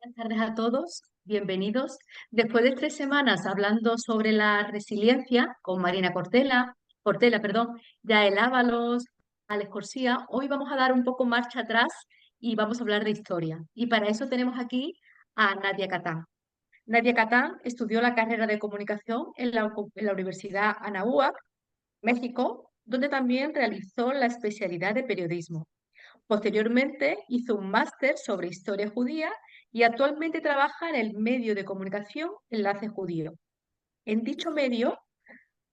Buenas tardes a todos, bienvenidos. Después de 3 semanas hablando sobre la resiliencia con Marina Portela, Yael Ábalos, Alex Corsía, hoy vamos a dar un poco marcha atrás y vamos a hablar de historia. Y para eso tenemos aquí a Nadia Catán. Nadia Catán estudió la carrera de comunicación en la Universidad Anáhuac, México, donde también realizó la especialidad de periodismo. Posteriormente hizo un máster sobre historia judía y actualmente trabaja en el medio de comunicación Enlace Judío. En dicho medio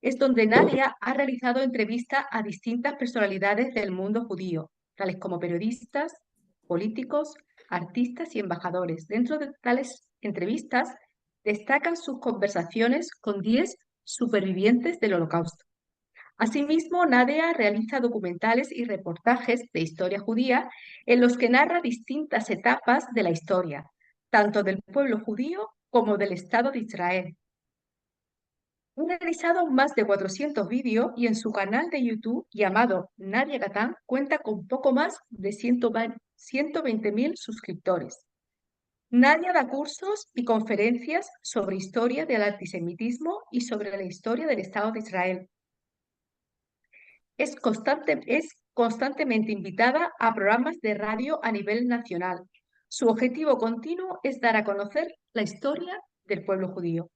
es donde Nadia ha realizado entrevistas a distintas personalidades del mundo judío, tales como periodistas, políticos, artistas y embajadores. Dentro de tales entrevistas destacan sus conversaciones con 10 supervivientes del Holocausto. Asimismo, Nadia realiza documentales y reportajes de historia judía en los que narra distintas etapas de la historia, tanto del pueblo judío como del Estado de Israel. Ha realizado más de 400 vídeos y en su canal de YouTube llamado Nadia Gatán cuenta con poco más de 120.000 suscriptores. Nadia da cursos y conferencias sobre historia del antisemitismo y sobre la historia del Estado de Israel. Es constantemente invitada a programas de radio a nivel nacional. Su objetivo continuo es dar a conocer la historia del pueblo judío.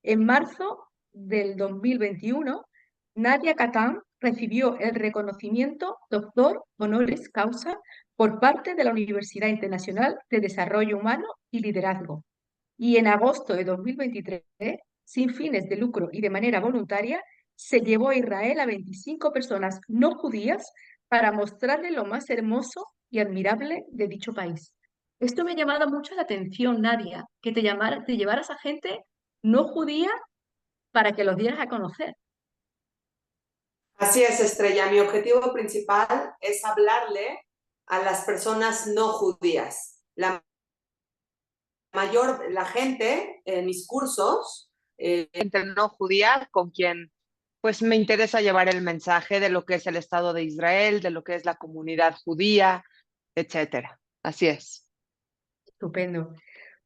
En marzo del 2021, Nadia Katán recibió el reconocimiento Doctor Honoris Causa por parte de la Universidad Internacional de Desarrollo Humano y Liderazgo. Y en agosto de 2023, sin fines de lucro y de manera voluntaria, se llevó a Israel a 25 personas no judías para mostrarle lo más hermoso y admirable de dicho país. Esto me ha llamado mucho la atención, Nadia, que te llevaras a gente no judía para que los dieras a conocer. Así es, Estrella. Mi objetivo principal es hablarle a las personas no judías. La gente en mis cursos, gente no judía con quien pues me interesa llevar el mensaje de lo que es el Estado de Israel, de lo que es la comunidad judía, etcétera. Así es. Estupendo.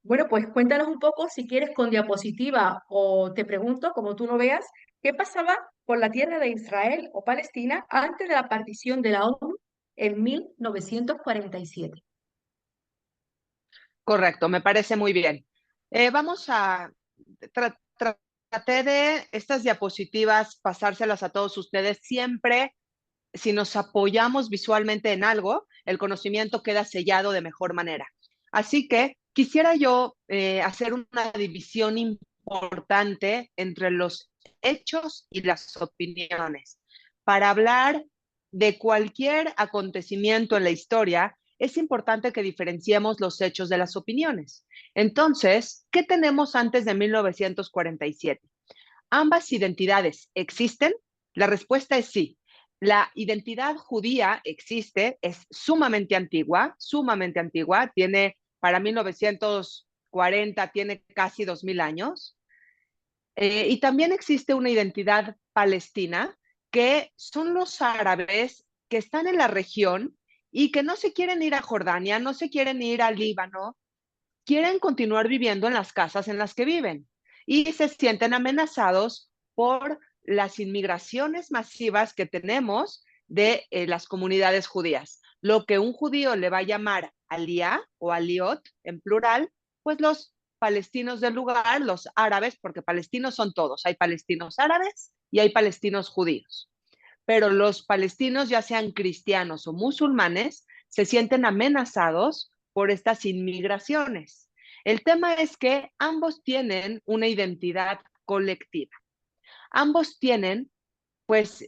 Bueno, pues cuéntanos un poco, si quieres, con diapositiva o te pregunto, como tú lo veas, ¿qué pasaba con la tierra de Israel o Palestina antes de la partición de la ONU en 1947? Correcto, me parece muy bien. Vamos a traté de estas diapositivas pasárselas a todos ustedes. Siempre, si nos apoyamos visualmente en algo, el conocimiento queda sellado de mejor manera. Así que quisiera yo hacer una división importante entre los hechos y las opiniones. Para hablar de cualquier acontecimiento en la historia, es importante que diferenciemos los hechos de las opiniones. Entonces, ¿qué tenemos antes de 1947? ¿Ambas identidades existen? La respuesta es sí. La identidad judía existe, es sumamente antigua, tiene para 1940, tiene casi 2000 años. Y también existe una identidad palestina, que son los árabes que están en la región y que no se quieren ir a Jordania, no se quieren ir al Líbano, quieren continuar viviendo en las casas en las que viven y se sienten amenazados por las inmigraciones masivas que tenemos de las comunidades judías. Lo que un judío le va a llamar aliyá o aliot en plural, pues los palestinos del lugar, los árabes, porque palestinos son todos, hay palestinos árabes y hay palestinos judíos, pero los palestinos, ya sean cristianos o musulmanes, se sienten amenazados por estas inmigraciones. El tema es que ambos tienen una identidad colectiva. Ambos tienen, pues,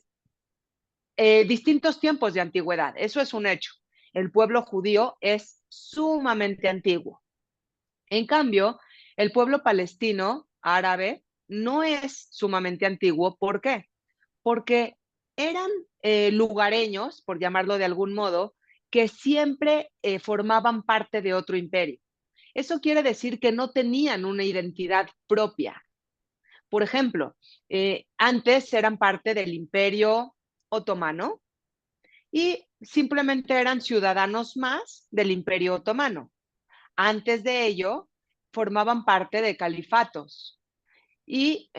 distintos tiempos de antigüedad. Eso es un hecho. El pueblo judío es sumamente antiguo. En cambio, el pueblo palestino árabe no es sumamente antiguo. ¿Por qué? Porque eran lugareños, por llamarlo de algún modo, que siempre formaban parte de otro imperio. Eso quiere decir que no tenían una identidad propia. Por ejemplo, antes eran parte del imperio otomano y simplemente eran ciudadanos más del imperio otomano. antes de ello formaban parte de califatos y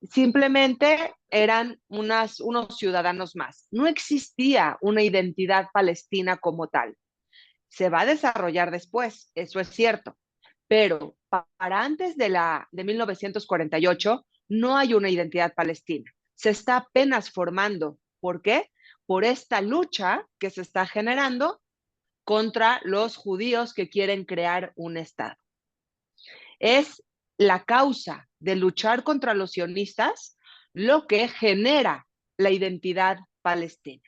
simplemente eran unos ciudadanos más. No existía una identidad palestina como tal. Se va a desarrollar después, eso es cierto, pero para antes de 1948 no hay una identidad palestina. Se está apenas formando. ¿Por qué? Por esta lucha que se está generando contra los judíos que quieren crear un Estado. Es la causa de luchar contra los sionistas lo que genera la identidad palestina.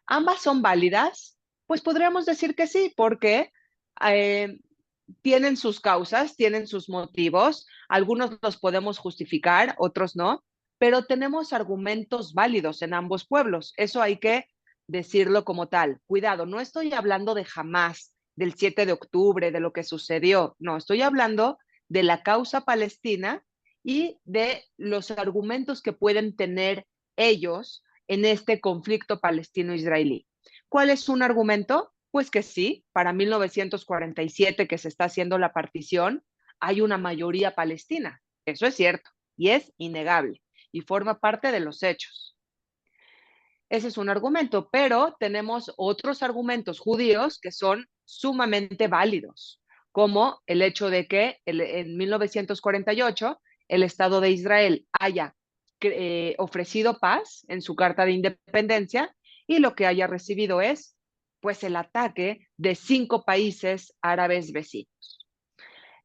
¿Ambas son válidas? Pues podríamos decir que sí, porque eh, tienen sus causas, tienen sus motivos, algunos los podemos justificar, otros no, pero tenemos argumentos válidos en ambos pueblos, eso hay que decirlo como tal. Cuidado, no estoy hablando de jamás, del 7 de octubre, de lo que sucedió, no, estoy hablando de la causa palestina y de los argumentos que pueden tener ellos en este conflicto palestino-israelí. ¿Cuál es un argumento? Pues que sí, para 1947 que se está haciendo la partición, hay una mayoría palestina. Eso es cierto y es innegable y forma parte de los hechos. Ese es un argumento, pero tenemos otros argumentos judíos que son sumamente válidos, como el hecho de que en 1948 el Estado de Israel haya ofrecido paz en su Carta de Independencia y lo que haya recibido es pues el ataque de 5 países árabes vecinos.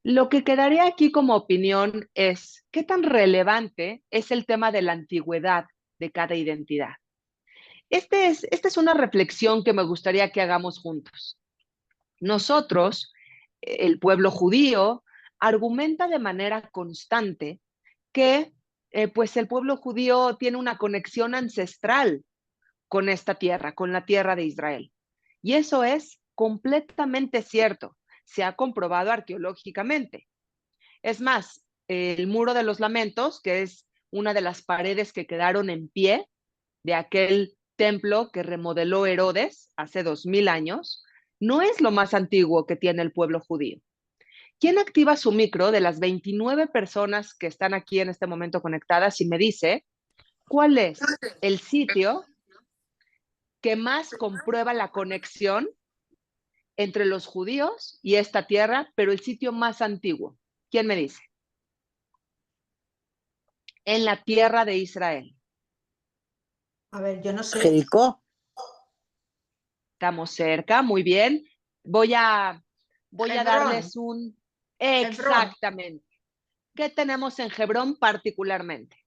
Lo que quedaría aquí como opinión es qué tan relevante es el tema de la antigüedad de cada identidad. Esta es una reflexión que me gustaría que hagamos juntos. Nosotros, el pueblo judío, argumenta de manera constante que pues el pueblo judío tiene una conexión ancestral con esta tierra, con la tierra de Israel. Y eso es completamente cierto. Se ha comprobado arqueológicamente. Es más, el Muro de los Lamentos, que es una de las paredes que quedaron en pie de aquel templo que remodeló Herodes hace 2000 años, no es lo más antiguo que tiene el pueblo judío. ¿Quién activa su micro de las 29 personas que están aquí en este momento conectadas y me dice cuál es el sitio que más comprueba la conexión entre los judíos y esta tierra, pero el sitio más antiguo? ¿Quién me dice? En la tierra de Israel. A ver, yo no sé. Jericó. Estamos cerca, muy bien. Voy a Hebrón. darles un... Exactamente. ¿Qué tenemos en Hebrón particularmente?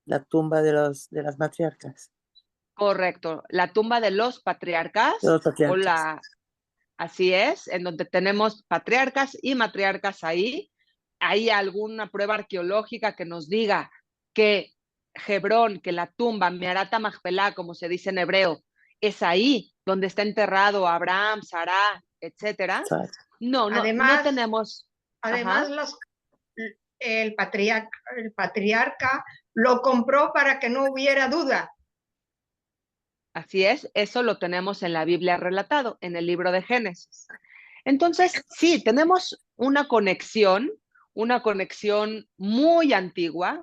La tumba de las matriarcas. Correcto, la tumba de los patriarcas, así es, en donde tenemos patriarcas y matriarcas ahí. ¿Hay alguna prueba arqueológica que nos diga que Hebrón, que la tumba, Meharata Machpelah, como se dice en hebreo, es ahí donde está enterrado Abraham, Sarah, etcétera? No, no tenemos. Además, el patriarca lo compró para que no hubiera duda. Así es, eso lo tenemos en la Biblia relatado, en el libro de Génesis. Entonces, sí, tenemos una conexión muy antigua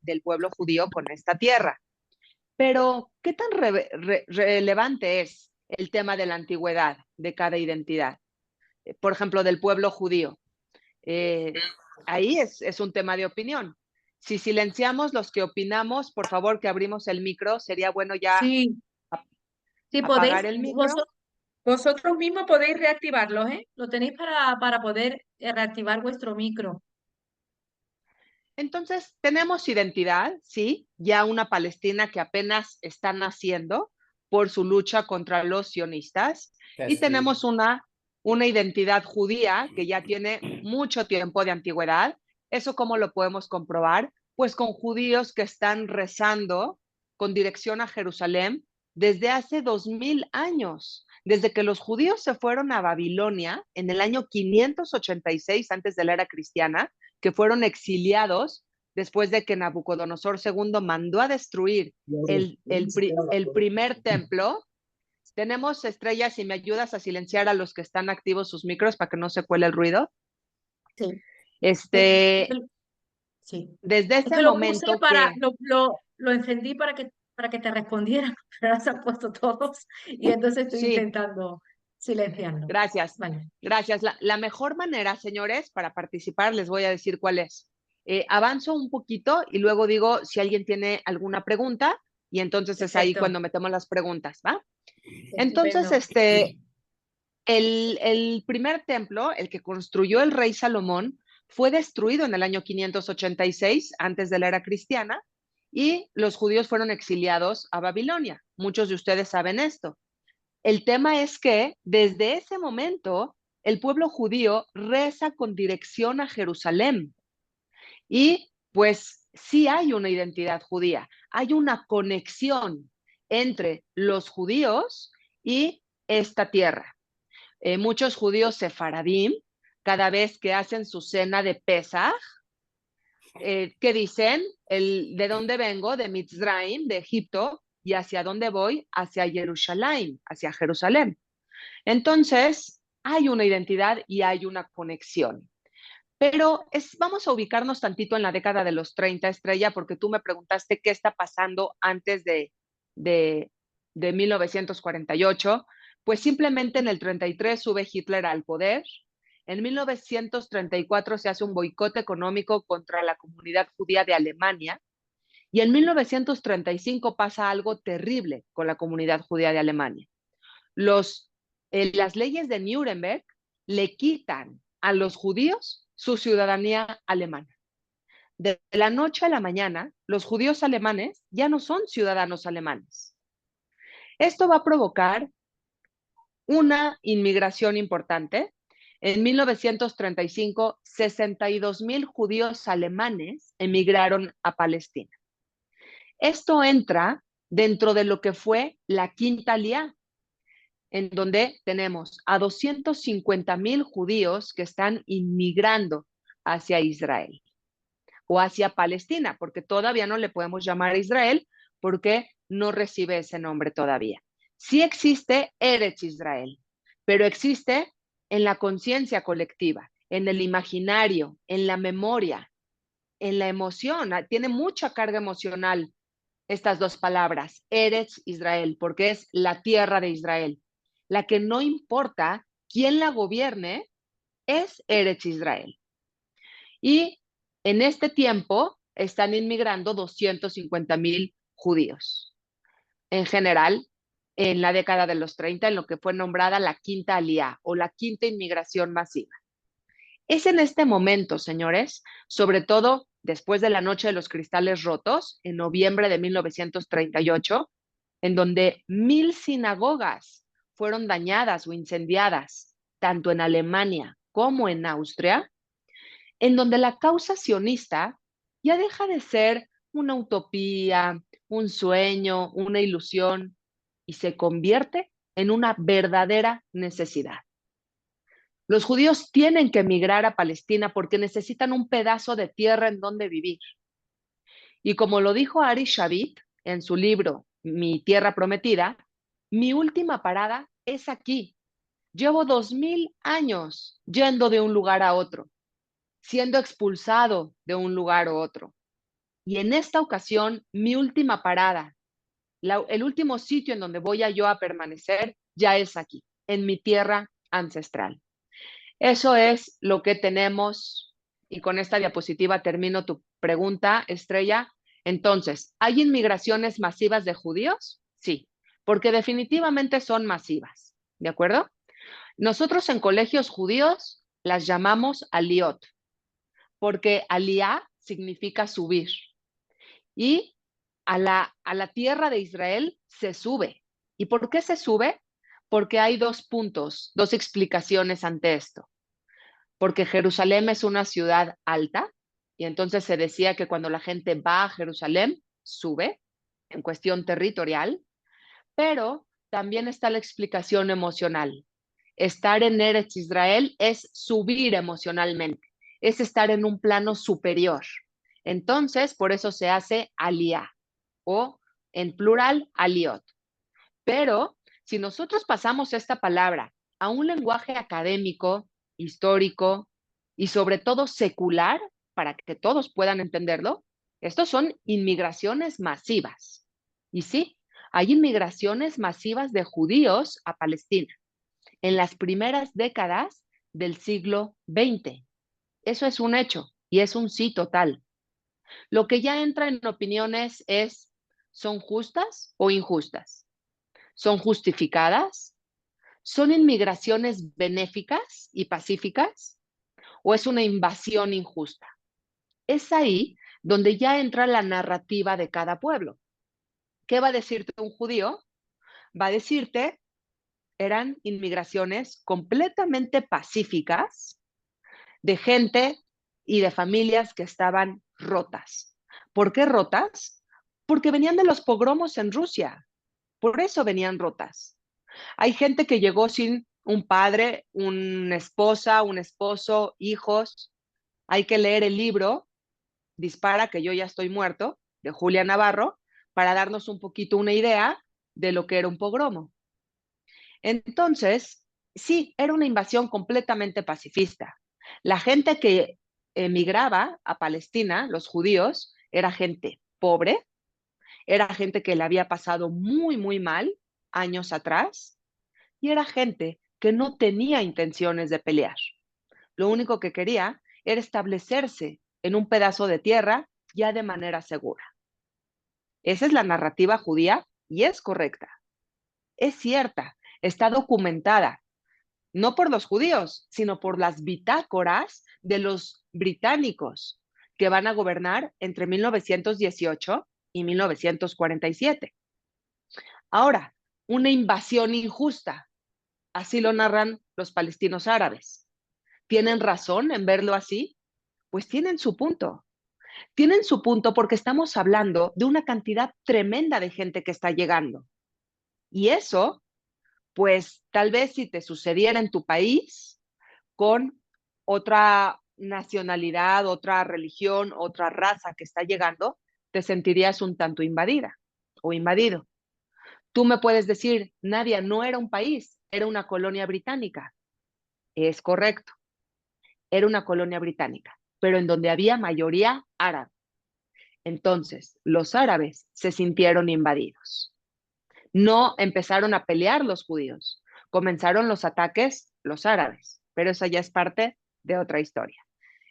del pueblo judío con esta tierra. Pero, ¿qué tan relevante es el tema de la antigüedad de cada identidad? Por ejemplo, del pueblo judío. Ahí es un tema de opinión. Si silenciamos los que opinamos, por favor que abrimos el micro, sería bueno ya sí, apagar el micro. Vosotros mismos podéis reactivarlos, ¿eh? Lo tenéis para poder reactivar vuestro micro. Entonces, tenemos identidad, sí, ya una Palestina que apenas está naciendo por su lucha contra los sionistas, y tenemos una identidad judía que ya tiene mucho tiempo de antigüedad. ¿Eso cómo lo podemos comprobar? Pues con judíos que están rezando con dirección a Jerusalén desde hace 2000 años. Desde que los judíos se fueron a Babilonia en el año 586 antes de la era cristiana, que fueron exiliados después de que Nabucodonosor II mandó a destruir el primer templo, Tenemos, Estrella, si me ayudas a silenciar a los que están activos sus micros para que no se cuele el ruido. Sí. Este, Sí. desde Es ese que lo puse momento para, que... lo encendí para que te respondieran, pero ahora se han puesto todos y entonces estoy Sí, intentando silenciarlo. gracias. Vale. Gracias. La mejor manera, señores, para participar, les voy a decir cuál es. Avanzo un poquito y luego digo si alguien tiene alguna pregunta y entonces es ahí Perfecto. cuando metemos las preguntas, ¿va? Estupendo. Entonces, el primer templo, el que construyó el rey Salomón, fue destruido en el año 586 antes de la era cristiana y los judíos fueron exiliados a Babilonia. Muchos de ustedes saben esto. El tema es que desde ese momento el pueblo judío reza con dirección a Jerusalén y pues sí hay una identidad judía, hay una conexión entre los judíos y esta tierra. Muchos judíos sefaradim, cada vez que hacen su cena de Pesaj, ¿qué dicen? ¿De dónde vengo? De Mitzrayim, de Egipto, y hacia dónde voy? Hacia Jerusalén, hacia Jerusalén. Entonces, hay una identidad y hay una conexión. Pero vamos a ubicarnos tantito en la década de los 30, Estrella, porque tú me preguntaste qué está pasando antes de 1948. Pues simplemente en el 33 sube Hitler al poder. En 1934 se hace un boicot económico contra la comunidad judía de Alemania. Y en 1935 pasa algo terrible con la comunidad judía de Alemania. Las leyes de Nuremberg le quitan a los judíos su ciudadanía alemana. De la noche a la mañana, los judíos alemanes ya no son ciudadanos alemanes. Esto va a provocar una inmigración importante. En 1935, 62,000 judíos alemanes emigraron a Palestina. Esto entra dentro de lo que fue la Quinta Aliá, en donde tenemos a 250,000 judíos que están inmigrando hacia Israel o hacia Palestina, porque todavía no le podemos llamar a Israel porque no recibe ese nombre todavía. Sí existe Eretz Israel, pero existe en la conciencia colectiva, en el imaginario, en la memoria, en la emoción. Tiene mucha carga emocional estas dos palabras, Eretz Israel, porque es la tierra de Israel. La que no importa quién la gobierne es Eretz Israel. Y en este tiempo están inmigrando 250,000 judíos. En general, en la década de los 30, en lo que fue nombrada la Quinta Aliá o la Quinta Inmigración Masiva. Es en este momento, señores, sobre todo después de la Noche de los Cristales Rotos, en noviembre de 1938, en donde 1,000 sinagogas fueron dañadas o incendiadas, tanto en Alemania como en Austria, en donde la causa sionista ya deja de ser una utopía, un sueño, una ilusión, y se convierte en una verdadera necesidad. Los judíos tienen que emigrar a Palestina porque necesitan un pedazo de tierra en donde vivir. Y como lo dijo Ari Shavit en su libro Mi Tierra Prometida, mi última parada es aquí. Llevo 2,000 años yendo de un lugar a otro, siendo expulsado de un lugar a otro. Y en esta ocasión, mi última parada, el último sitio en donde voy yo a permanecer, ya es aquí, en mi tierra ancestral. Eso es lo que tenemos, y con esta diapositiva termino tu pregunta, Estrella. Entonces, ¿hay inmigraciones masivas de judíos? Sí, porque definitivamente son masivas, ¿de acuerdo? Nosotros en colegios judíos las llamamos aliot, porque aliá significa subir. Y a la tierra de Israel se sube. ¿Y por qué se sube? Porque hay dos puntos, dos explicaciones ante esto. Porque Jerusalén es una ciudad alta y entonces se decía que cuando la gente va a Jerusalén, sube en cuestión territorial, pero también está la explicación emocional. Estar en Eretz Israel es subir emocionalmente, es estar en un plano superior. Entonces, por eso se hace aliyah o en plural aliot. Pero si nosotros pasamos esta palabra a un lenguaje académico, histórico y sobre todo secular, para que todos puedan entenderlo, estos son inmigraciones masivas. Y sí, hay inmigraciones masivas de judíos a Palestina en las primeras décadas del siglo XX. Eso es un hecho y es un sí total. Lo que ya entra en opiniones es, ¿son justas o injustas? ¿Son justificadas? ¿Son inmigraciones benéficas y pacíficas? ¿O es una invasión injusta? Es ahí donde ya entra la narrativa de cada pueblo. ¿Qué va a decirte un judío? Va a decirte, eran inmigraciones completamente pacíficas de gente y de familias que estaban rotas. ¿Por qué rotas? Porque venían de los pogromos en Rusia. Por eso venían rotas. Hay gente que llegó sin un padre, una esposa, un esposo, hijos. Hay que leer el libro Dispara que yo ya estoy muerto, de Julia Navarro, para darnos un poquito una idea de lo que era un pogromo. Entonces, sí, era una invasión completamente pacifista. La gente que emigraba a Palestina, los judíos, era gente pobre, era gente que le había pasado muy, muy mal años atrás y era gente que no tenía intenciones de pelear. Lo único que quería era establecerse en un pedazo de tierra ya de manera segura. Esa es la narrativa judía y es correcta. Es cierta, está documentada, no por los judíos, sino por las bitácoras de los británicos que van a gobernar entre 1918 y 1947. Ahora, una invasión injusta, así lo narran los palestinos árabes. ¿Tienen razón en verlo así? Pues tienen su punto. Tienen su punto porque estamos hablando de una cantidad tremenda de gente que está llegando. Y eso, pues tal vez si te sucediera en tu país con otra nacionalidad, otra religión, otra raza que está llegando, te sentirías un tanto invadida o invadido. Tú me puedes decir, Nadia, no era un país, era una colonia británica. Es correcto, era una colonia británica, pero en donde había mayoría árabe. Entonces, los árabes se sintieron invadidos. No empezaron a pelear los judíos, comenzaron los ataques los árabes, pero esa ya es parte de otra historia.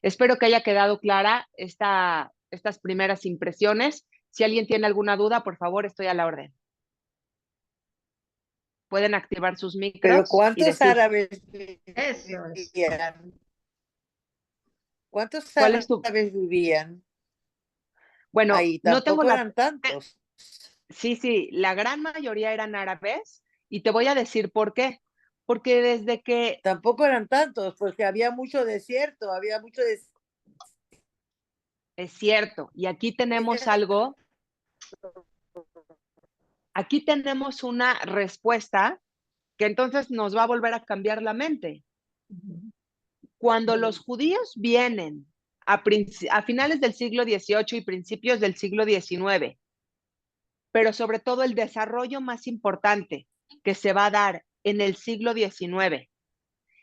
Espero que haya quedado clara estas primeras impresiones. Si alguien tiene alguna duda, por favor, estoy a la orden. Pueden activar sus micros. ¿Pero cuántos árabes vivían? ¿Cuántos árabes vivían? Bueno, ahí no tengo eran tantos. Sí, la gran mayoría eran árabes y te voy a decir por qué. Porque desde que... Tampoco eran tantos, porque había mucho desierto, Es cierto, y aquí tenemos algo, aquí tenemos una respuesta que entonces nos va a volver a cambiar la mente. Cuando los judíos vienen a finales del siglo XVIII y principios del siglo XIX, pero sobre todo el desarrollo más importante que se va a dar en el siglo XIX,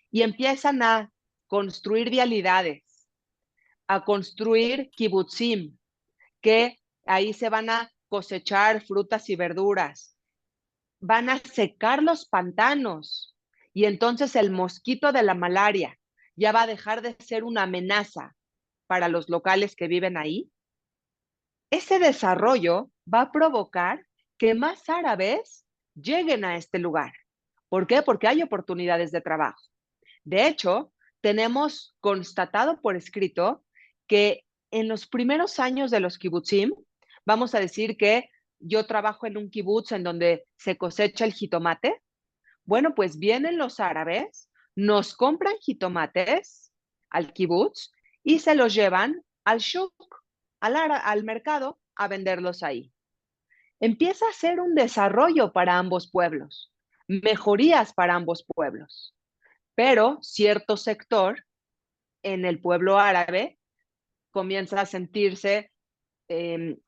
y empiezan a construir vialidades, a construir kibutzim, que ahí se van a cosechar frutas y verduras, van a secar los pantanos y entonces el mosquito de la malaria ya va a dejar de ser una amenaza para los locales que viven ahí. Ese desarrollo va a provocar que más árabes lleguen a este lugar. ¿Por qué? Porque hay oportunidades de trabajo. De hecho, tenemos constatado por escrito que en los primeros años de los kibutzim, vamos a decir que yo trabajo en un kibutz en donde se cosecha el jitomate. Bueno, pues vienen los árabes, nos compran jitomates al kibutz y se los llevan al shuk, al mercado, a venderlos ahí. Empieza a ser un desarrollo para ambos pueblos, mejorías para ambos pueblos. Pero cierto sector en el pueblo árabe comienza a sentirse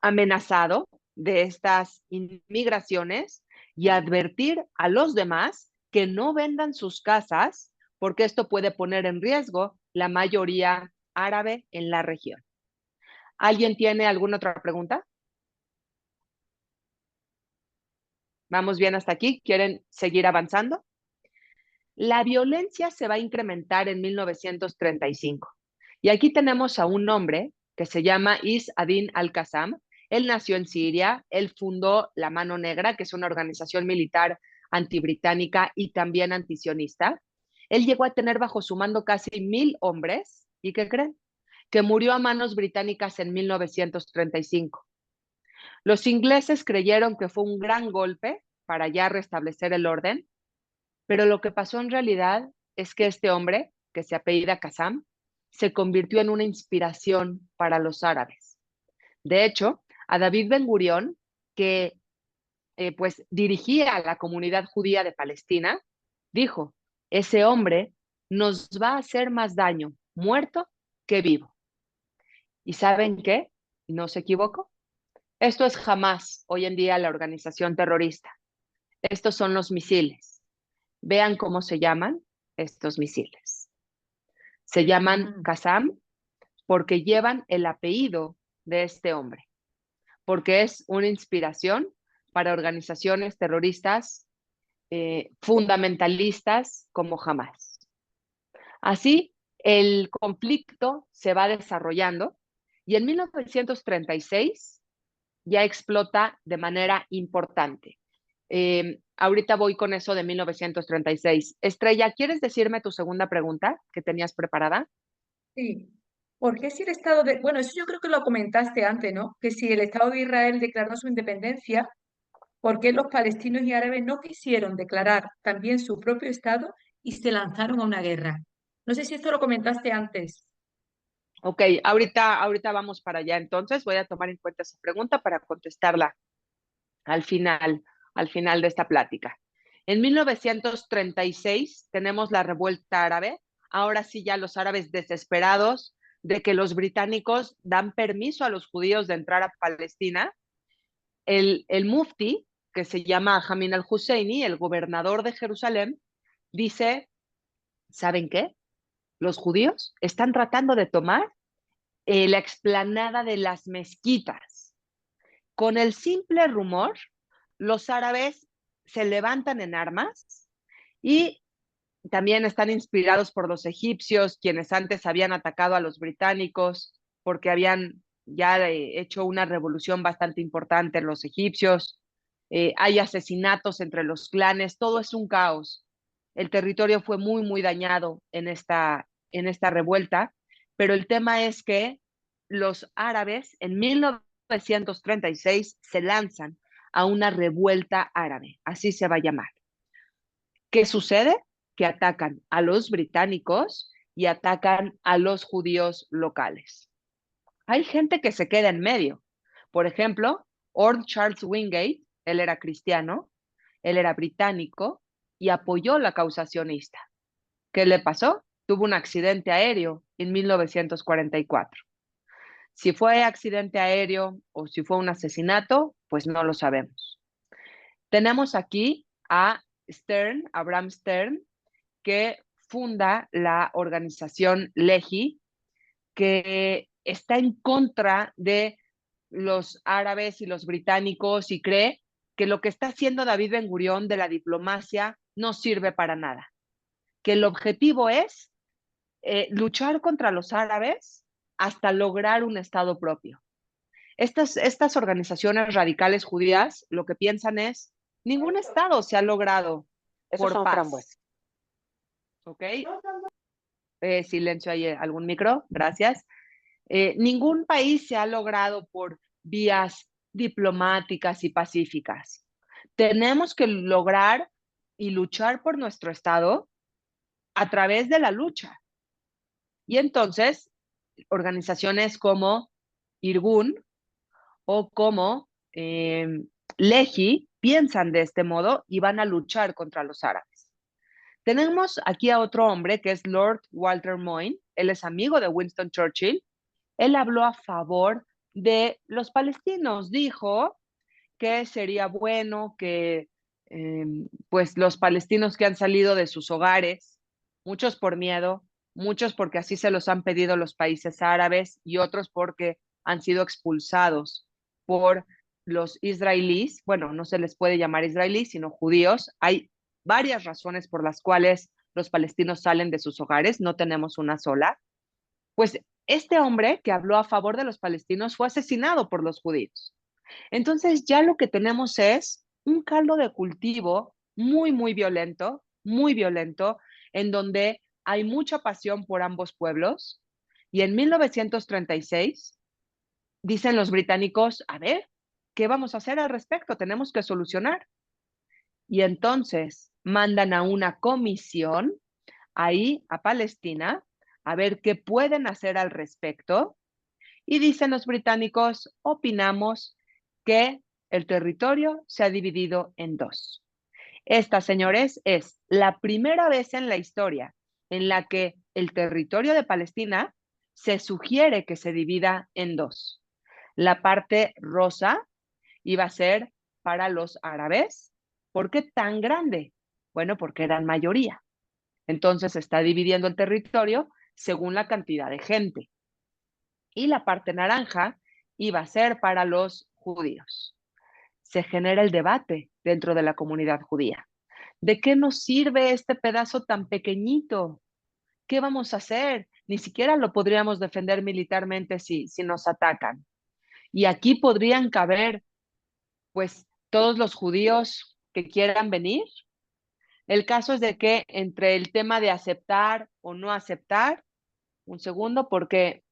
amenazado de estas inmigraciones y advertir a los demás que no vendan sus casas porque esto puede poner en riesgo la mayoría árabe en la región. ¿Alguien tiene alguna otra pregunta? ¿Vamos bien hasta aquí? ¿Quieren seguir avanzando? La violencia se va a incrementar en 1935. Y aquí tenemos a un hombre que se llama Is Adin al-Qassam. Él nació en Siria, él fundó la Mano Negra, que es una organización militar antibritánica y también antisionista. Él llegó a tener bajo su mando casi 1,000 hombres. ¿Y qué creen? Que murió a manos británicas en 1935. Los ingleses creyeron que fue un gran golpe para ya restablecer el orden, pero lo que pasó en realidad es que este hombre, que se apellida Qassam, se convirtió en una inspiración para los árabes. De hecho, a David Ben Gurión, que pues dirigía a la comunidad judía de Palestina, dijo, ese hombre nos va a hacer más daño muerto que vivo. ¿Y saben qué? No se equivocó. Esto es Hamas, hoy en día la organización terrorista. Estos son los misiles. Vean cómo se llaman estos misiles. Se llaman Qassam porque llevan el apellido de este hombre, porque es una inspiración para organizaciones terroristas fundamentalistas como Hamas. Así, el conflicto se va desarrollando y en 1936 ya explota de manera importante. Ahorita voy con eso de 1936. Estrella, ¿quieres decirme tu segunda pregunta que tenías preparada? Sí. ¿Por qué si el Estado de... Bueno, eso yo creo que lo comentaste antes, ¿no? Que si el Estado de Israel declaró su independencia, ¿por qué los palestinos y árabes no quisieron declarar también su propio Estado y se lanzaron a una guerra? No sé si esto lo comentaste antes. Ok, ahorita vamos para allá. Entonces voy a tomar en cuenta esa pregunta para contestarla al final de esta plática. En 1936 tenemos la revuelta árabe. Ahora sí ya los árabes desesperados de que los británicos dan permiso a los judíos de entrar a Palestina. El mufti, que se llama Jamin al-Husseini, el gobernador de Jerusalén, dice, ¿saben qué? Los judíos están tratando de tomar la explanada de las mezquitas. Con el simple rumor, los árabes se levantan en armas y también están inspirados por los egipcios, quienes antes habían atacado a los británicos porque habían ya hecho una revolución bastante importante en los egipcios. Hay asesinatos entre los clanes, todo es un caos. El territorio fue muy, muy dañado en esta revuelta, pero el tema es que los árabes en 1936 se lanzan a una revuelta árabe, así se va a llamar. ¿Qué sucede? Que atacan a los británicos y atacan a los judíos locales. Hay gente que se queda en medio. Por ejemplo, Earl Charles Wingate, él era cristiano, él era británico y apoyó la causa sionista. ¿Qué le pasó? Tuvo un accidente aéreo en 1944. Si fue accidente aéreo o si fue un asesinato, pues no lo sabemos. Tenemos aquí a Stern, Abraham Stern, que funda la organización Lehi, que está en contra de los árabes y los británicos y cree que lo que está haciendo David Ben Gurión de la diplomacia no sirve para nada, que el objetivo es luchar contra los árabes hasta lograr un Estado propio. Estas organizaciones radicales judías lo que piensan es, ningún Estado se ha logrado Esos por son paz. frambuesas. ¿Ok? Silencio ahí, algún micro, gracias. Ningún país se ha logrado por vías diplomáticas y pacíficas. Tenemos que lograr y luchar por nuestro Estado a través de la lucha. Y entonces, organizaciones como Irgun o como Lehi piensan de este modo y van a luchar contra los árabes. Tenemos aquí a otro hombre que es Lord Walter Moyne. Él es amigo de Winston Churchill. Él habló a favor de los palestinos. Dijo que sería bueno que pues los palestinos que han salido de sus hogares, muchos por miedo, muchos porque así se los han pedido los países árabes y otros porque han sido expulsados por los israelíes. Bueno, no se les puede llamar israelíes, sino judíos. Hay varias razones por las cuales los palestinos salen de sus hogares, no tenemos una sola. Pues este hombre que habló a favor de los palestinos fue asesinado por los judíos. Entonces ya lo que tenemos es un caldo de cultivo muy violento, en donde hay mucha pasión por ambos pueblos. Y en 1936 dicen los británicos, a ver, ¿qué vamos a hacer al respecto? Tenemos que solucionar. Y entonces mandan a una comisión ahí a Palestina a ver qué pueden hacer al respecto. Y dicen los británicos, opinamos que el territorio se ha dividido en dos. Esta, señores, es la primera vez en la historia en la que el territorio de Palestina se sugiere que se divida en dos. La parte rosa iba a ser para los árabes. ¿Por qué tan grande? Bueno, porque eran mayoría. Entonces se está dividiendo el territorio según la cantidad de gente. Y la parte naranja iba a ser para los judíos. Se genera el debate dentro de la comunidad judía. ¿De qué nos sirve este pedazo tan pequeñito? ¿Qué vamos a hacer? Ni siquiera lo podríamos defender militarmente si nos atacan. Y aquí podrían caber, pues, todos los judíos que quieran venir. El caso es de que entre el tema de aceptar o no aceptar, un segundo, porque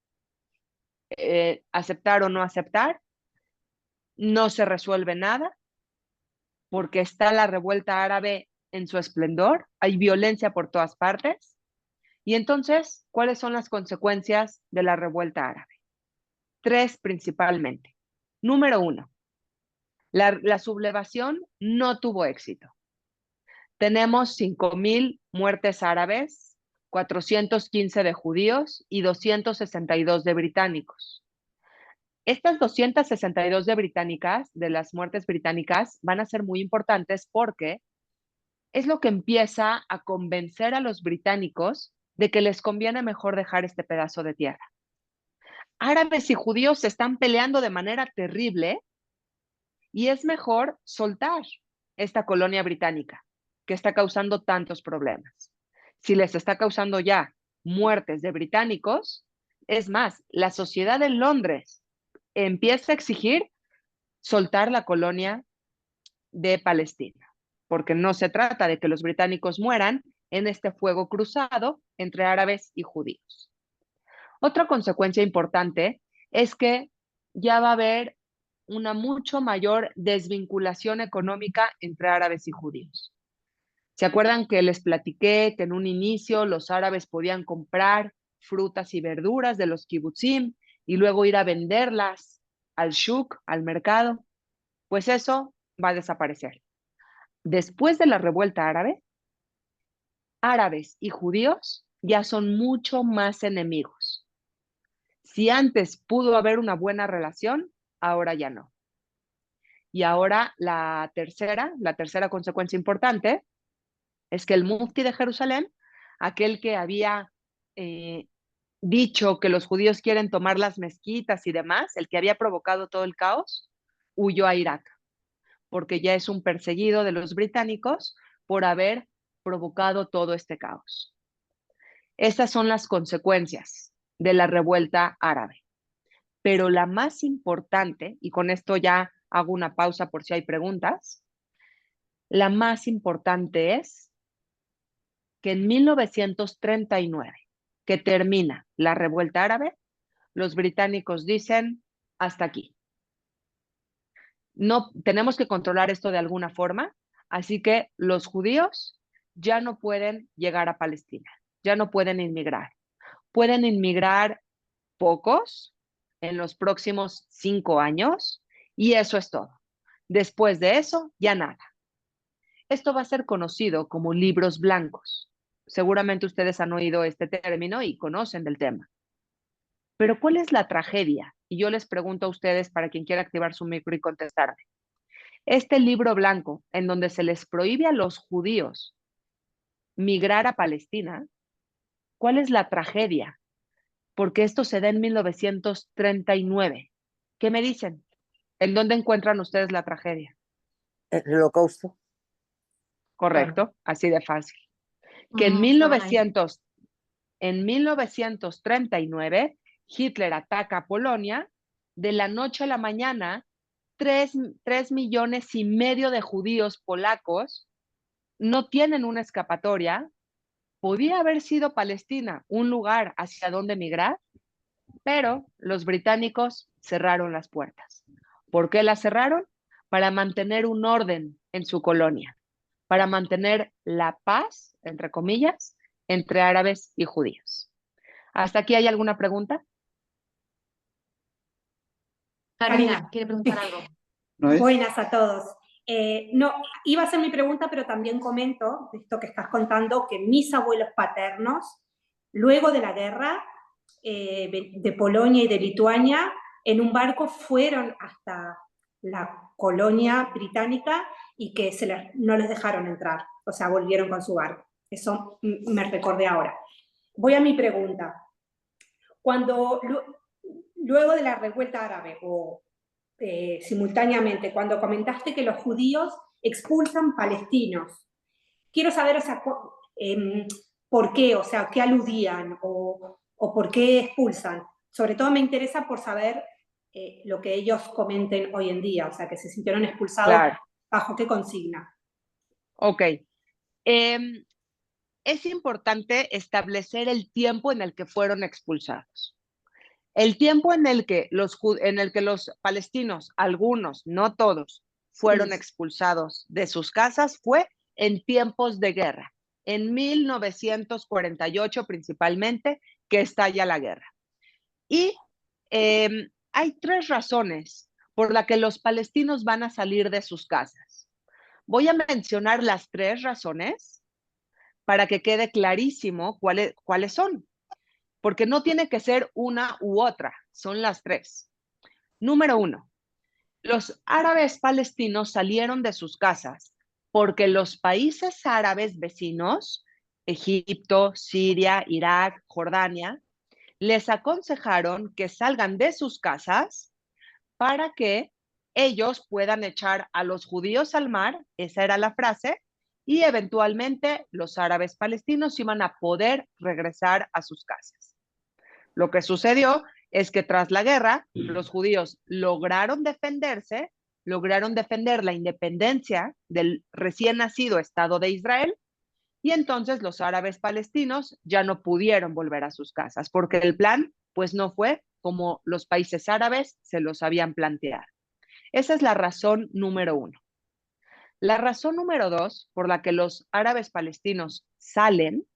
aceptar o no aceptar, no se resuelve nada, porque está la revuelta árabe en su esplendor, hay violencia por todas partes. Y entonces, ¿cuáles son las consecuencias de la revuelta árabe? Tres principalmente. Número uno, la sublevación no tuvo éxito. Tenemos 5,000 muertes árabes, 415 de judíos y 262 de británicos. Estas 262 de las muertes británicas, van a ser muy importantes porque es lo que empieza a convencer a los británicos de que les conviene mejor dejar este pedazo de tierra. Árabes y judíos se están peleando de manera terrible y es mejor soltar esta colonia británica que está causando tantos problemas. Si les está causando ya muertes de británicos, es más, la sociedad en Londres empieza a exigir soltar la colonia de Palestina, porque no se trata de que los británicos mueran en este fuego cruzado entre árabes y judíos. Otra consecuencia importante es que ya va a haber una mucho mayor desvinculación económica entre árabes y judíos. ¿Se acuerdan que les platiqué que en un inicio los árabes podían comprar frutas y verduras de los kibutzim y luego ir a venderlas al shuk, al mercado? Pues eso va a desaparecer. Después de la revuelta árabe, árabes y judíos ya son mucho más enemigos. Si antes pudo haber una buena relación, ahora ya no. Y ahora la tercera consecuencia importante es que el mufti de Jerusalén, aquel que había dicho que los judíos quieren tomar las mezquitas y demás, el que había provocado todo el caos, huyó a Irak, porque ya es un perseguido de los británicos por haber provocado todo este caos. Estas son las consecuencias de la revuelta árabe. Pero la más importante, y con esto ya hago una pausa por si hay preguntas, la más importante es que en 1939, que termina la revuelta árabe, los británicos dicen, hasta aquí. No, tenemos que controlar esto de alguna forma, así que los judíos ya no pueden llegar a Palestina, ya no pueden inmigrar. Pueden inmigrar pocos en los próximos 5 años y eso es todo. Después de eso, ya nada. Esto va a ser conocido como libros blancos. Seguramente ustedes han oído este término y conocen del tema. Pero ¿cuál es la tragedia? Y yo les pregunto a ustedes, para quien quiera activar su micro y contestarme. Este libro blanco, en donde se les prohíbe a los judíos migrar a Palestina, ¿cuál es la tragedia? Porque esto se da en 1939. ¿Qué me dicen? ¿En dónde encuentran ustedes la tragedia? El Holocausto. Correcto, así de fácil. Que en Estaban ahí. 1939, Hitler ataca a Polonia. De la noche a la mañana, 3,5 millones de judíos polacos no tienen una escapatoria. Podía haber sido Palestina un lugar hacia donde migrar, pero los británicos cerraron las puertas. ¿Por qué las cerraron? Para mantener un orden en su colonia, para mantener la paz, entre comillas, entre árabes y judíos. ¿Hasta aquí hay alguna pregunta? Karina, ¿quiere preguntar algo? Buenas a todos. No, iba a hacer mi pregunta, pero también comento de esto que estás contando, que mis abuelos paternos, luego de la guerra de Polonia y de Lituania, en un barco fueron hasta la colonia británica y que no les dejaron entrar, o sea, volvieron con su barco. Eso me recordé ahora. Voy a mi pregunta. Luego de la revuelta árabe, o simultáneamente, cuando comentaste que los judíos expulsan palestinos, quiero saber, o sea, por qué, o sea, qué aludían o por qué expulsan. Sobre todo me interesa por saber lo que ellos comenten hoy en día, o sea, que se sintieron expulsados, Claro. ¿bajo qué consigna? Ok. Es importante establecer el tiempo en el que fueron expulsados. El tiempo en el que los palestinos, algunos, no todos, fueron expulsados de sus casas fue en tiempos de guerra, en 1948 principalmente, que estalla la guerra. Y hay 3 razones por las que los palestinos van a salir de sus casas. Voy a mencionar las 3 razones para que quede clarísimo cuáles son, porque no tiene que ser una u otra, son las 3. Número 1, los árabes palestinos salieron de sus casas porque los países árabes vecinos, Egipto, Siria, Irak, Jordania, les aconsejaron que salgan de sus casas para que ellos puedan echar a los judíos al mar, esa era la frase, y eventualmente los árabes palestinos iban a poder regresar a sus casas. Lo que sucedió es que tras la guerra, los judíos lograron defenderse, lograron defender la independencia del recién nacido Estado de Israel, y entonces los árabes palestinos ya no pudieron volver a sus casas, porque el plan pues no fue como los países árabes se los habían planteado. Esa es la razón número 1. La razón número 2 por la que los árabes palestinos salen